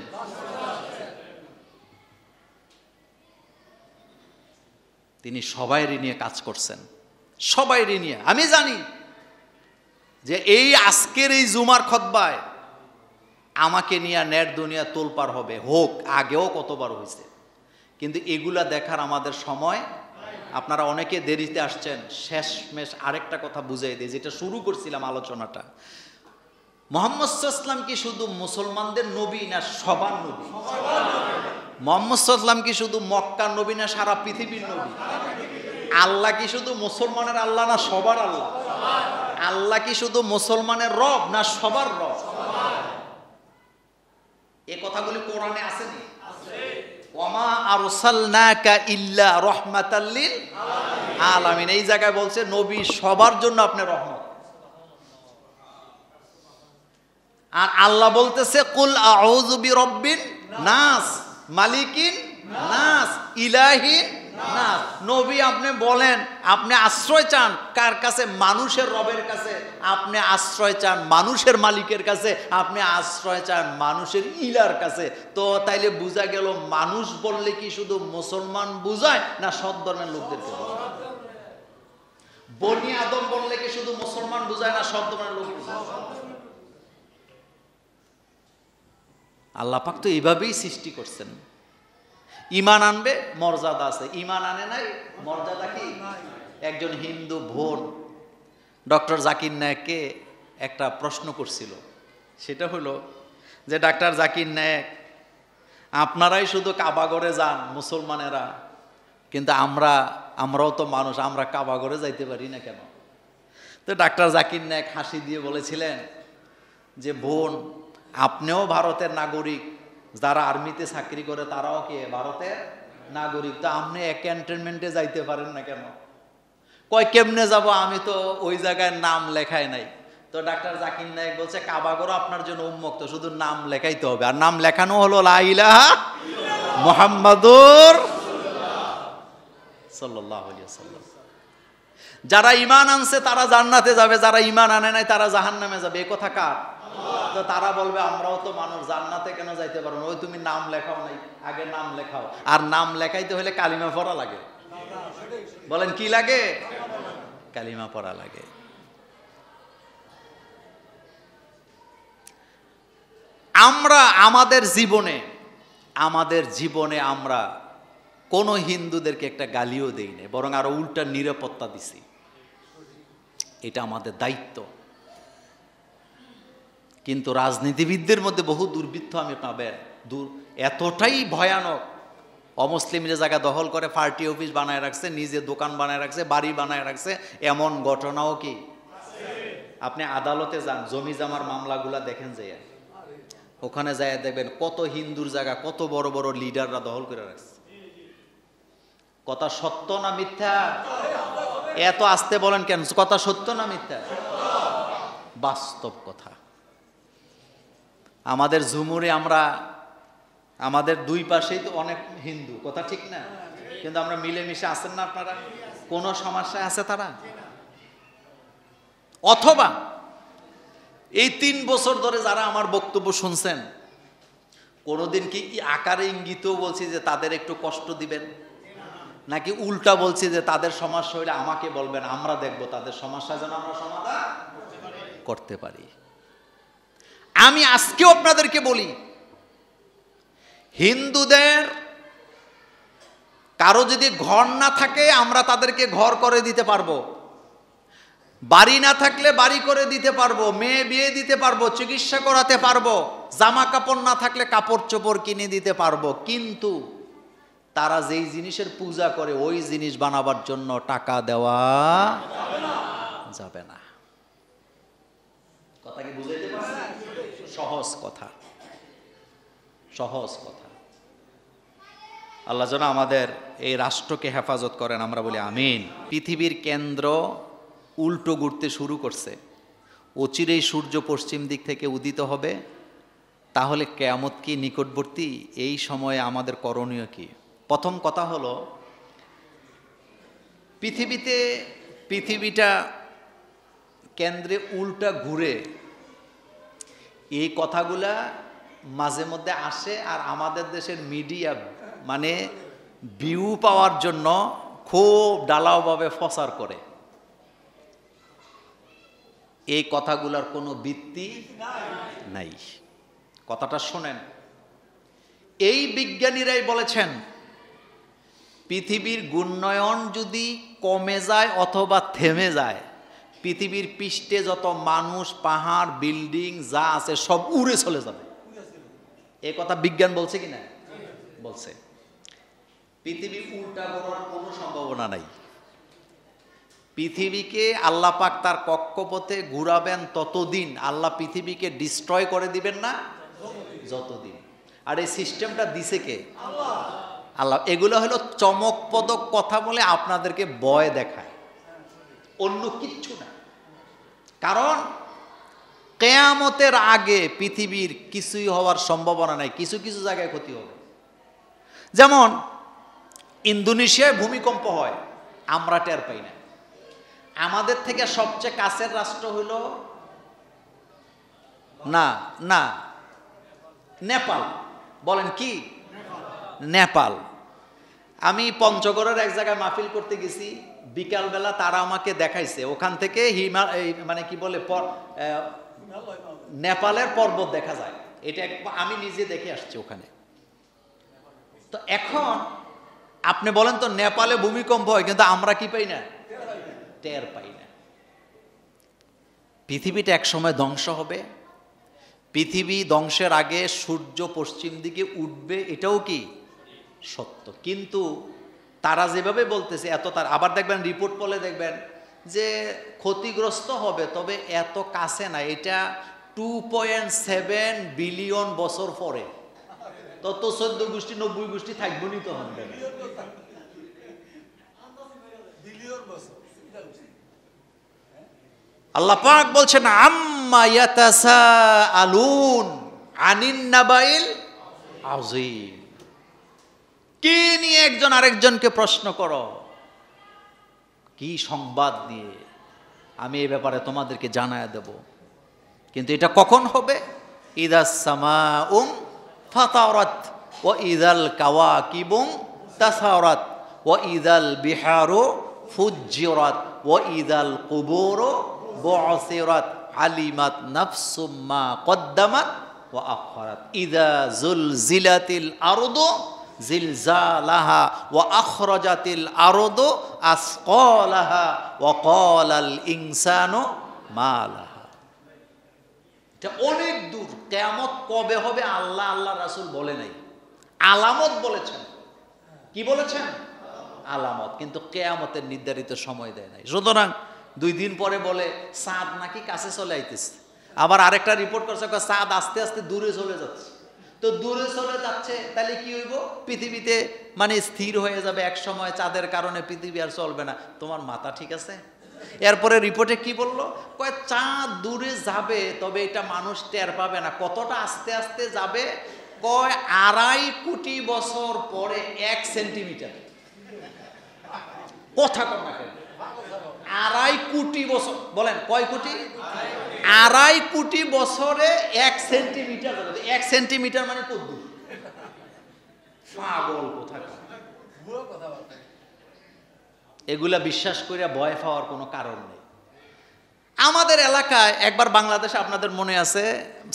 তিনি সবাইকে নিয়ে কাজ করছেন, সবাইকে নিয়ে। আমি জানি যে এই আজকের এই জুমার খুতবায় আমাকে নিয়ে নেট দুনিয়া তোলপাড় হবে, হোক, আগেও কতবার হয়েছে, কিন্তু এগুলা দেখার আমাদের সময়। আপনারা অনেকে দেরিতে আসছেন, শেষমেশ আরেকটা কথা বুঝাই দিই, যেটা শুরু করছিলাম আলোচনাটা। মুহাম্মদ সাল্লাল্লাহু আলাইহি ওয়াসাল্লাম কি শুধু মুসলমানদের নবী না সবার নবী? মুহাম্মদ সাল্লাল্লাহু আলাইহি ওয়াসাল্লাম কি শুধু মক্কার নবী না সারা পৃথিবীর নবী? আল্লাহ কি শুধু মুসলমানের আল্লাহ না সবার আল্লাহ? আল্লাহ কি শুধু মুসলমানের রব না সবার রব? এই কথাগুলি কোরআনে আছে নি? ওয়ামা আরসালনাকা ইল্লা রাহমাতাল লিল আলামিন। এই জায়গায় বলছে নবী সবার জন্য আপনি রহমত। আর আল্লাহ বলতেছে কুল আউযু বিরাব্বিন নাস, মালিকিন নাস, ইলাহিন নাস। নবী আপনি বলেন, আপনি আশ্রয় চান কার কাছে? মানুষের রবের কাছে। আপনি আশ্রয় চান মানুষের মালিকের কাছে, আপনি আশ্রয় চান মানুষের ইলার কাছে। তো তাইলে বোঝা গেল মানুষ বললে কি শুধু মুসলমান বুঝায় না সব ধর্মের লোকদেরকে বোঝায়? বনি আদম বললে কি শুধু মুসলমান বুঝায় না সব ধর্মের লোক বুঝায়? আল্লাহ পাক তো এইভাবেই সৃষ্টি করছেন। ঈমান আনবে মর্যাদা আছে, ঈমান আনে নাই মর্যাদা কি? একজন হিন্দু বোন ডক্টর জাকির নায়েককে একটা প্রশ্ন করছিল, সেটা হলো যে ডাক্তার জাকির নায়েক, আপনারাই শুধু কাবাগরে যান মুসলমানেরা, কিন্তু আমরাও তো মানুষ, আমরা কাবাগরে যাইতে পারি না কেন? তো ডাক্তার জাকির নায়েক হাসি দিয়ে বলেছিলেন যে বোন, আপনিও ভারতের নাগরিক, যারা আর্মিতে চাকরি করে তারাও কি ভারতের নাগরিক, তো আপনি ক্যান্টনমেন্টে যাইতে পারেন না কেন? কয় কেমনে যাব, আমি তো ওই জায়গায় নাম লেখাই নাই। তো ডাক্তার জাকির নায়েক বলছে কাবাগরও আপনার জন্য উন্মুক্ত, শুধু নাম লেখাইতে হবে। আর নাম লেখানো হলো লা ইলাহা মুহাম্মাদুর সাল্লাল্লাহু আলাইহি ওয়াসাল্লাম। যারা ঈমান আনছে তারা জান্নাতে যাবে, যারা ঈমান আনে নাই তারা জাহান্নামে যাবে। এই কথা কার? তো তারা বলবে আমরাও তো মানুষ, জান্নাতে কেন যাইতে পারবো না? ওই তুমি নাম লেখাও নাই, আগে নাম লেখাও। আর নাম লেখাইতে হলে কালিমা পড়া লাগে। বলেন কি লাগে? কালিমা পড়া লাগে। আমরা আমাদের জীবনে আমরা কোন হিন্দুদেরকে একটা গালিও দেই না, বরং আরো উল্টা নিরাপত্তা দিছি। এটা আমাদের দায়িত্ব। কিন্তু রাজনীতিবিদদের মধ্যে বহু দুর্বৃত্ত আমি পাবেন, এতটাই ভয়ানক। অমুসলিমদের জায়গা দখল করে পার্টি অফিস বানায় রাখছে, নিজে দোকান বানায় রাখছে, বাড়ি বানায় রাখছে, এমন ঘটনাও কি? আপনি আদালতে যান, জমি জমার মামলাগুলা দেখেন, যাইয়া ওখানে যাইয়া দেখবেন কত হিন্দুর জায়গা কত বড় বড় লিডাররা দখল করে রাখছে। কথা সত্য না মিথ্যা? এত আসতে বলেন কেন? কথা সত্য না মিথ্যা? বাস্তব কথা। আমাদের ঝুমুরে আমাদের দুই পাশেই তো অনেক হিন্দু, কথা ঠিক না? কিন্তু আমরা মিলেমিশে আছেন না আপনারা? কোন সমস্যায় আছে তারা? অথবা এই 3 বছর ধরে যারা আমার বক্তব্য শুনছেন, কোনোদিন কি আকারে ইঙ্গিতেও বলছি যে তাদের একটু কষ্ট দিবেন, নাকি উল্টা বলছি যে তাদের সমস্যা হইলে আমাকে বলবেন, আমরা দেখব তাদের সমস্যা যেন আমরা সমাধান করতে পারি? আমি আজকেও আপনাদেরকে বলি, হিন্দুদের কারো যদি ঘর না থাকে আমরা তাদেরকে ঘর করে দিতে পারবো, বাড়ি না থাকলে বাড়ি করে দিতে পারবো, মেয়ে বিয়ে দিতে পারবো, চিকিৎসা করাতে পারবো, জামা কাপড় না থাকলে কাপড় চোপড় কিনে দিতে পারবো। কিন্তু তারা যেই জিনিসের পূজা করে ওই জিনিস বানাবার জন্য টাকা দেওয়া যাবে না। কথা কি বুঝাইতে পারছেন? সহজ কথা, সহজ কথা। আল্লাহ যেন আমাদের এই রাষ্ট্রকে হেফাজত করেন, আমরা বলি আমিন। পৃথিবীর কেন্দ্র উল্টো ঘুরতে শুরু করছে, অচিরেই সূর্য পশ্চিম দিক থেকে উদিত হবে। তাহলে কিয়ামত কি নিকটবর্তী? এই সময়ে আমাদের করণীয় কি? প্রথম কথা হলো, পৃথিবীটা কেন্দ্রে উল্টা ঘুরে, এই কথাগুলা মাঝে মধ্যে আসে, আর আমাদের দেশের মিডিয়া মানে ভিউ পাওয়ার জন্য খুব ঢালাওভাবে প্রচার করে। এই কথাগুলার কোনো ভিত্তি নাই। কথাটা শোনেন, এই বিজ্ঞানীরাই বলেছেন পৃথিবীর ঘূর্ণায়ন যদি কমে যায় অথবা থেমে যায়, পৃথিবীর পৃষ্ঠে যত মানুষ, পাহাড়, বিল্ডিং যা আছে সব উড়ে চলে যাবে। এই কথা বিজ্ঞান বলছে কি না? বলছে। পৃথিবী উল্টা ঘোরার কোনো সম্ভাবনা নাই। পৃথিবীকে আল্লাহ পাক তার কক্ষপথে ঘুরাবেন ততদিন, আল্লাহ পৃথিবীকে ডিস্ট্রয় করে দিবেন না যতদিন। আর এই সিস্টেমটা দিছে কে? আল্লাহ। এগুলো হলো চমকপ্রদ কথা বলে আপনাদেরকে ভয় দেখায়, অন্য কিচ্ছু না। কারণ কিয়ামতের আগে পৃথিবীর কিছুই হওয়ার সম্ভাবনা নাই, কিছু কিছু জায়গায় ক্ষতি হবে। যেমন ইন্দোনেশিয়ায় ভূমিকম্প হয়, আমরা টের পাই না। আমাদের থেকে সবচেয়ে কাছের রাষ্ট্র হইল না নেপাল। বলেন কি? নেপাল। আমি পঞ্চগড়ের এক জায়গায় মাহফিল করতে গেছি, বিকালবেলা তারা আমাকে দেখাইছে, ওখান থেকে মানে কি বলে নেপালের পর্বত দেখা যায়। এটা আমি নিজে দেখে আসছি ওখানে। তো এখন আপনি বলেন তো, নেপালে ভূমিকম্প হয় কিন্তু আমরা কি পাই না? টের পাই না। পৃথিবীটা এক সময় ধ্বংস হবে। পৃথিবী ধ্বংসের আগে সূর্য পশ্চিম দিকে উঠবে, এটাও কি সত্য। কিন্তু তারা যেভাবে বলতেছে আবার দেখবেন রিপোর্ট পড়লে দেখবেন যে ক্ষতিগ্রস্ত হবে, তবে এত কাছে না, এটা 2.7 বিলিয়ন বছর পরে। তত 14 গোষ্ঠী 90 গোষ্ঠী থাকবো নি তখন। আল্লাহ পাক বলছেন আম্মা ইয়াতাসাআলুন আনিন নাবাইল আযীম। কি নিয়ে একজন আরেকজনকে প্রশ্ন করো? কি সংবাদ নিয়ে? আমি এই ব্যাপারে তোমাদেরকে জানায় দেব। কিন্তু এটা কখন হবে? ইদাস সামাউম ফাতারাত ওয়া ইদাল কাওয়াকিবুম তাসারাত ওয়া ইদাল বিহারু ফুজ্জিরাত ওয়া ইদাল কুবুরু বু'সিরাত আলিমাত নাফসুম মা কদ্দামাত ওয়া আখরাত ইদা জুলজিলাতিল আরদু জিলজালাহা ওয়া আখরাজাতিল আরদু আসকালাহা ওয়া ক্বালাল ইনসানু মা লাহা। এটা অনেক দূর। কিয়ামত কবে হবে আল্লাহ আল্লাহ রাসূল বলে নাই, আলামত বলেছেন। কি বলেছেন? আলামত। কিন্তু কিয়ামতের নির্ধারিত সময় দেয় নাই। সুতরাং 2 দিন পরে বলে চাঁদ নাকি কাছে চলে আইতেছে, আবার আরেকটা রিপোর্ট করছে চাঁদ আস্তে আস্তে দূরে চলে যাচ্ছে। তো দূরে চলে যাচ্ছে, তাহলে কি হইব? পৃথিবীতে মানে স্থির হয়ে যাবে এক সময়, চাঁদের কারণে পৃথিবী আর চলবে না। তোমার মাথা ঠিক আছে? এরপরে রিপোর্টে কি বললো? কয় চাঁদ দূরে যাবে, তবে এটা মানুষ টের পাবে না। কতটা আস্তে আস্তে যাবে? কয় 2.5 কোটি বছর পরে 1 সেন্টিমিটার। কথা কর না কেন? 2.5 কোটি বছর। বলেন কয় কোটি? 2.5 কোটি বছরে 1 সেন্টিমিটার। 1 সেন্টিমিটার মানে কত দূর? পাগল কোথাকার। এগুলা বিশ্বাস করে ভয় পাওয়ার কোনো কারণ নেই। আমাদের এলাকায় একবার বাংলাদেশে, আপনাদের মনে আছে,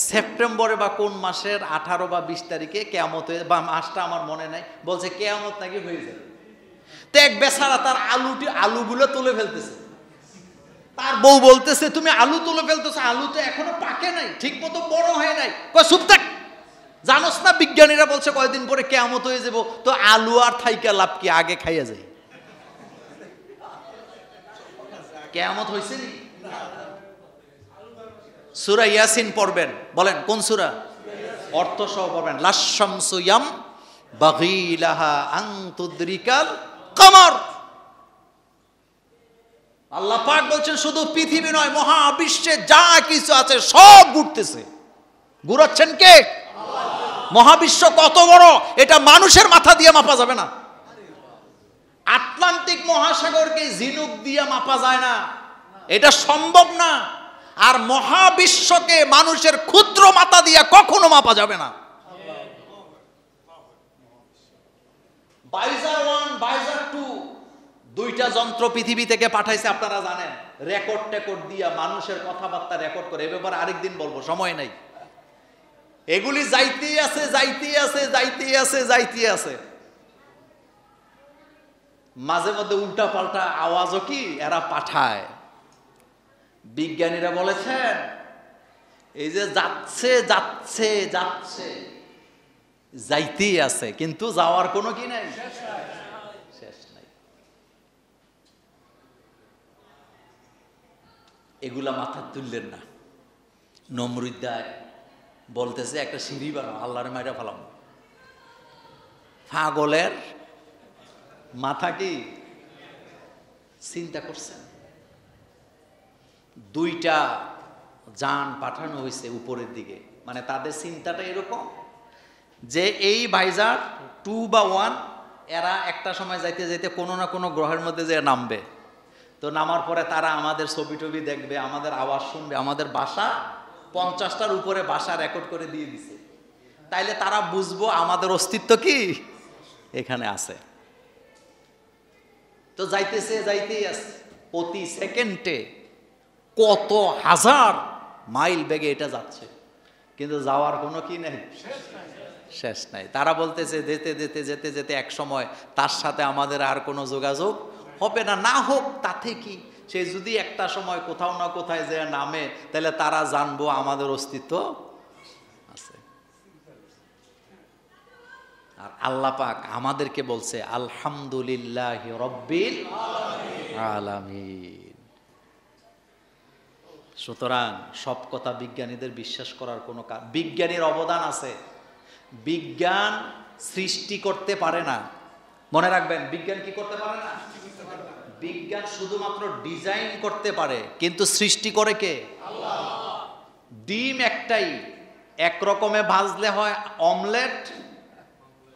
সেপ্টেম্বরে বা কোন মাসের 18 বা 20 তারিখে কিয়ামত হয়ে, বা মাসটা আমার মনে নাই, বলছে কিয়ামত নাকি হয়ে যাবে। তো এক বেচারা তার আলুগুলো তুলে ফেলতেছে। তার বউ বলতেছে তুমি আলু তুলে ফেলতেছো, আলু তো এখনো পাকে নাই, ঠিক মতো বড় হয় নাই। কয় চুপ থাক, জানোস না বিজ্ঞানীরা বলছে কয়দিন পরে কিয়ামত হয়ে যাব। তো আলু আর থাইকা লাভ কি, আগে খাইয়া যায়। কিয়ামত হইছে নি? সূরা ইয়াসিন পড়বেন। বলেন কোন সূরা? অর্থ সহ পড়বেন। লাশ-শামসু ইয়ামবাগি লাহা আন তুদরিকাল কমর। আল্লাহ পাক বলছেন শুধু পৃথিবী নয়, মহাবিশ্বে যা কিছু আছে সব ঘুরতেছে। ঘুরাচ্ছেন কে? আল্লাহ। মহাবিশ্ব কত বড় এটা মানুষের মাথা দিয়ে মাপা যাবে না। আটলান্টিক মহাসাগরকে ঝিনুক দিয়ে মাপা যায় না, এটা সম্ভব না। আর মহাবিশ্বকে মানুষের ক্ষুদ্র মাথা দিয়ে কখনো মাপা যাবে না। বাইজার 1 বাইজার 2 দুইটা যন্ত্র পৃথিবী থেকে পাঠাইছে, আপনারা জানেন। রেকর্ড দিয়া মানুষের কথাবার্তা রেকর্ড করে। এ ব্যাপারে আরেকদিন বলবো, সময় নাই। এগুলি যাইতেই আছে, যাইতেই আছে, যাইতেই আছে, যাইতেই আছে। মাঝে মধ্যে উল্টা পাল্টা আওয়াজও কি এরা পাঠায়। বিজ্ঞানীরা বলেছেন এই যে যাচ্ছে যাচ্ছে যাচ্ছে, যাইতেই আছে, কিন্তু যাওয়ার কোনো কি নাই, শেষ নাই। এগুলা মাথা তুললেন না। নমরুদ্দায় বলতেছে একটা সিঁড়ি বানাও, আল্লাহরে মাইরা ফেলাম। পাগলের মাথা কি চিন্তা করছেন? 2টা যান পাঠানো হয়েছে উপরের দিকে, মানে তাদের চিন্তাটা এরকম যে এই ভাইজার 2 বা 1 এরা একটা সময় যাইতে যাইতে কোনো না কোনো গ্রহের মধ্যে যে নামবে। তো নামার পরে তারা আমাদের ছবি টবি দেখবে, আমাদের আওয়াজ শুনবে, আমাদের ভাষা 50টার উপরে ভাষা রেকর্ড করে দিয়ে দিছে। তাইলে তারা বুঝবো আমাদের অস্তিত্ব কি এখানে আছে। তো যাইতেছে, যাইতেই আছে। প্রতি সেকেন্ডে কত হাজার মাইল বেগে এটা যাচ্ছে, কিন্তু যাওয়ার কোনো কি নেই, শেষ নাই। তারা বলতেছে যেতে যেতে যেতে যেতে এক সময় তার সাথে আমাদের আর কোনো যোগাযোগ হবে না। না হোক তাতে কি, সে যদি একটা সময় কোথাও না কোথায় যে নামে, তাহলে তারা জানবো আমাদের অস্তিত্ব আছে। আর আল্লাহ পাক আমাদেরকে বলছে আলহামদুলিল্লাহি রাব্বিল আলামিন। সুতরাং সব কথা বিজ্ঞানীদের বিশ্বাস করার কোনো কারণ, বিজ্ঞানীর অবদান আছে। বিজ্ঞান সৃষ্টি করতে পারে না, মনে রাখবেন। বিজ্ঞান কি করতে পারে না? বিজ্ঞান শুধুমাত্র ডিজাইন করতে পারে, কিন্তু সৃষ্টি করে কে? আল্লাহ। ডিম একটাই, এক রকমে ভাজলে হয় অমলেট,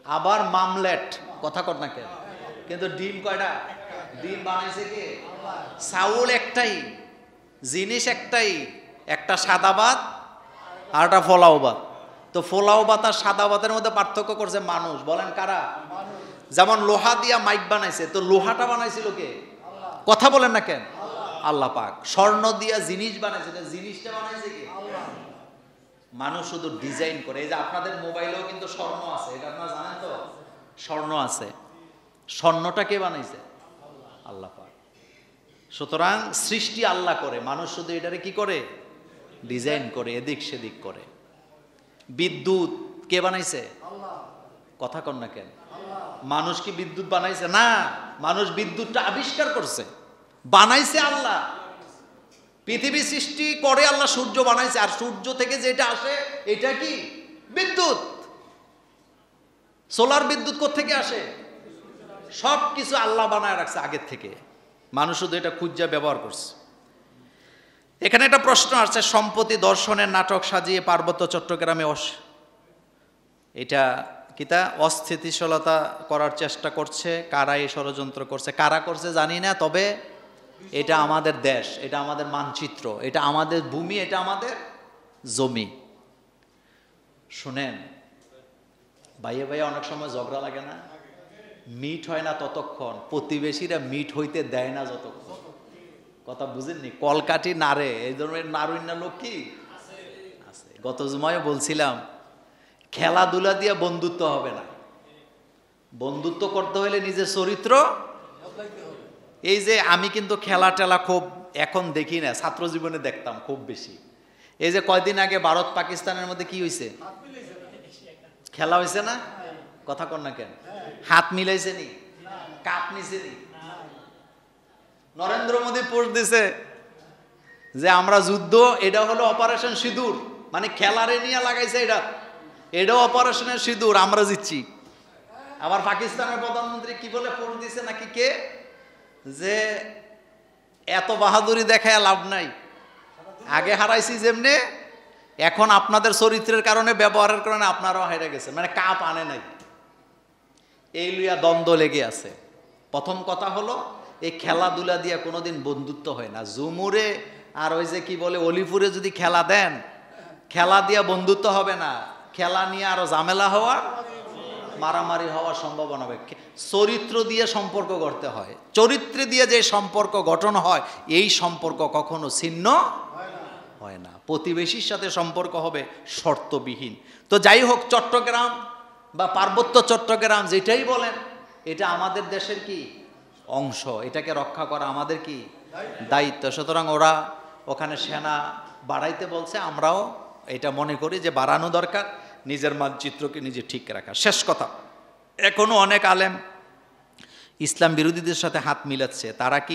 আবার মামলেট। কথা কর না কেন? কিন্তু ডিম কয়টা? ডিম বানাইছে কে? আল্লাহ। চাউল একটাই, জিনিস একটাই, একটা সাদা ভাত আর একটা পোলাও ভাত। তো পোলাও ভাত আর সাদা ভাতের মধ্যে পার্থক্য করছে মানুষ। বলেন কারা? যেমন লোহা দিয়া মাইক বানাইছে, তো লোহাটা বানাইছিল কে? কথা বলেন না কেন? আল্লাহ পাক। স্বর্ণ দিয়া জিনিস বানাইছে, জিনিসটা বানাইছে কে? মানুষ শুধু ডিজাইন করে। এই যে আপনাদের মোবাইলেও কিন্তু স্বর্ণ আছে, এটা আপনারা জানেন তো? স্বর্ণ আছে। স্বর্ণটা কে বানাইছে? আল্লাহ পাক। সুতরাং সৃষ্টি আল্লাহ করে, মানুষ শুধু এটারে কি করে? ডিজাইন করে, এদিক সেদিক করে। বিদ্যুৎ কে বানাইছে? কথা কন না কেন? মানুষ কি বিদ্যুৎ বানাইছে? না, মানুষ বিদ্যুৎটা আবিষ্কার করছে, বানাইছে আল্লাহ। পৃথিবী সৃষ্টি করে আল্লাহ, সূর্য বানাইছে, আর সূর্য থেকে যেটা আসে এটা কি? বিদ্যুৎ। সোলার বিদ্যুৎ কোত্থেকে আসে? সব কিছু আল্লাহ বানায় রাখছে আগের থেকে, মানুষ শুধু এটা খুঁজে ব্যবহার করছে। এখানে একটা প্রশ্ন আসছে, সম্প্রতি দর্শনের নাটক সাজিয়ে পার্বত্য চট্টগ্রামে এটা কিতা অস্থিতিশীলতা করার চেষ্টা করছে। কারা এই ষড়যন্ত্র করছে, কারা করছে জানি না, তবে এটা আমাদের দেশ, এটা আমাদের মানচিত্র, এটা আমাদের ভূমি, এটা আমাদের জমি। শুনেন ভাইয়ে ভাইয়া, অনেক সময় ঝগড়া লাগে না? মিট হয় না ততক্ষণ, প্রতিবেশীরা মিট হইতে দেয় না যতক্ষণ। কথা বুঝেননি? কলকাঠি নাড়ে, এই ধরনের নাড়ুইনা লোক কি আছে? গত জুমায় বলছিলাম, খেলাধুলা দিয়ে বন্ধুত্ব হবে না। বন্ধুত্ব করতে হলে নিজের চরিত্র। এই যে আমি কিন্তু খেলা টেলা খুব এখন দেখি না, ছাত্র জীবনে দেখতাম খুব বেশি। এই যে কয়দিন আগে ভারত পাকিস্তানের মধ্যে কি হয়েছে? খেলা হয়েছে না? কথা কন না কেন? হাত মিলাইছে নি? কাপ নিছে নি? নরেন্দ্র মোদী পোস্ট দিছে যে আমরা যুদ্ধ, এটা হলো অপারেশন সিঁদুর, মানে খেলারে নিয়ে লাগাইছে, এটাও অপারেশনের সিঁদুর, আমরা জিতছি। আবার পাকিস্তানের প্রধানমন্ত্রী কি বলে পোস্ট দিছে নাকি কে, যে এত বাহাদুরি দেখায় লাভ নাই, আগে হারাইছি যেমনে, এখন আপনাদের চরিত্রের কারণে, ব্যবহারের কারণে আপনারাও হারে গেছেন, মানে কাপ আনে নাই। এই লইয়া দ্বন্দ্ব লেগে আছে। প্রথম কথা হলো, এই খেলাধুলা দিয়ে কোনোদিন বন্ধুত্ব হয় না। জুমুরে আর ওই যে কি বলে অলিপুরে যদি খেলা দেন, খেলা দিয়ে বন্ধুত্ব হবে না, খেলা নিয়ে আরো ঝামেলা হওয়ার, মারামারি হওয়ার সম্ভাবনা হবে। চরিত্র দিয়ে সম্পর্ক গড়তে হয়, চরিত্রে দিয়ে যে সম্পর্ক গঠন হয়, এই সম্পর্ক কখনো ছিন্ন হয় না। প্রতিবেশীর সাথে সম্পর্ক হবে শর্তবিহীন। তো যাই হোক, চট্টগ্রাম বা পার্বত্য চট্টগ্রাম যেটাই বলেন, এটা আমাদের দেশের কি অংশ, এটাকে রক্ষা করা আমাদের কি দায়িত্ব। সুতরাং ওরা ওখানে সেনা বাড়াইতে বলছে, আমরাও এটা মনে করি যে বাড়ানো দরকার, নিজের মানচিত্রকে নিজে ঠিক রাখা। শেষ কথা, এখনো অনেক আলেম ইসলাম বিরোধীদের সাথে হাত মিলাচ্ছে। তারা কি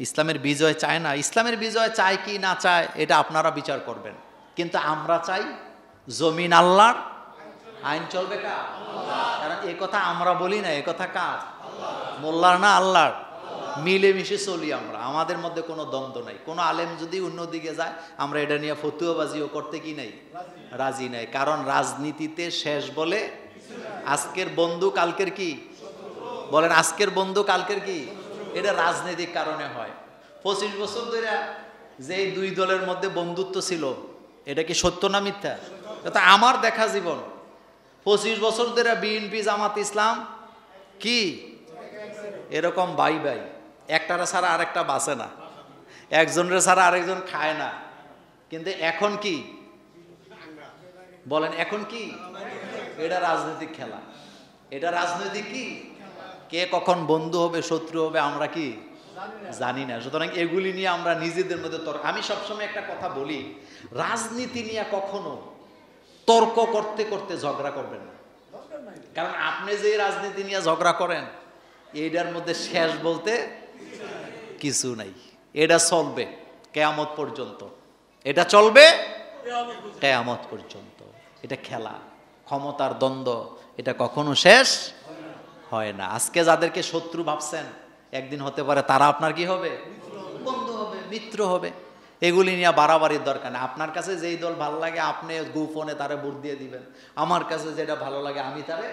ইসলামের বিজয় চায় না? ইসলামের বিজয় চায় কি না চায়, এটা আপনারা বিচার করবেন। কিন্তু আমরা চাই জমিন আল্লাহর, আইন চলবে কার? কারণ এ কথা আমরা বলি না, এ কথা কার? মোল্লার না আল্লাহর। মিলেমিশে চলি আমরা, আমাদের মধ্যে কোনো দ্বন্দ্ব নাই। কোনো আলেম যদি অন্যদিকে যায়, আমরা এটা নিয়ে ফতুয়াবাজিও করতে কি নাই, রাজি নাই। কারণ রাজনীতিতে শেষ বলে আজকের বন্ধু কালকের কি, বলেন আজকের বন্ধু কালকের কি, এটা রাজনৈতিক কারণে হয়। 25 বছর ধরে যে দুই দলের মধ্যে বন্ধুত্ব ছিল, এটা কি সত্য না মিথ্যা? এটা আমার দেখা জীবন। 25 বছর ধরে বিএনপি জামাত ইসলাম কি এরকম ভাই ভাই, একটারা ছাড়া আরেকটা বাঁচে না, একজনের ছাড়া আরেকজন খায় না। কিন্তু এখন কি বলেন, এখন কি? এটা রাজনৈতিক খেলা, এটা রাজনৈতিক কি, কে কখন বন্ধু হবে শত্রু হবে আমরা কি জানি না। সুতরাং এগুলি নিয়ে আমরা নিজেদের মধ্যে তর্ক। আমি সবসময় একটা কথা বলি, রাজনীতি নিয়ে কখনো তর্ক করতে করতে ঝগড়া করবেন না। কারণ আপনি যে রাজনীতি নিয়ে ঝগড়া করেন, এইটার মধ্যে শেষ বলতে কিছু নাই। এটা চলবে কিয়ামত পর্যন্ত, এটা চলবে কিয়ামত পর্যন্ত। এটা খেলা, ক্ষমতার দ্বন্দ্ব, এটা কখনো শেষ হয় না। আজকে যাদেরকে শত্রু ভাবছেন, একদিন হতে পারে তারা আপনার কি হবে, বন্ধু হবে, মিত্র হবে। এগুলি নিয়ে বাড়াবাড়ির দরকার নেই। আপনার কাছে যেই দল ভালো লাগে আপনি গোপনে তারে ভোট দিয়ে দিবেন, আমার কাছে যেটা ভালো লাগে আমি তারে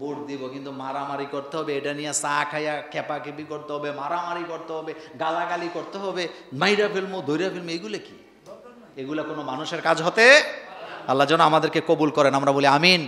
ভোট দিব। কিন্তু মারামারি করতে হবে, এটা নিয়ে চা খাইয়া খেপাখেপি করতে হবে, মারামারি করতে হবে, গালাগালি করতে হবে, মাইরা ফেলবো ধৈরা ফেলবো, এগুলো কি? এগুলা কোনো মানুষের কাজ হতে, আল্লাহ যেন আমাদেরকে কবুল করেন, আমরা বলি আমিন।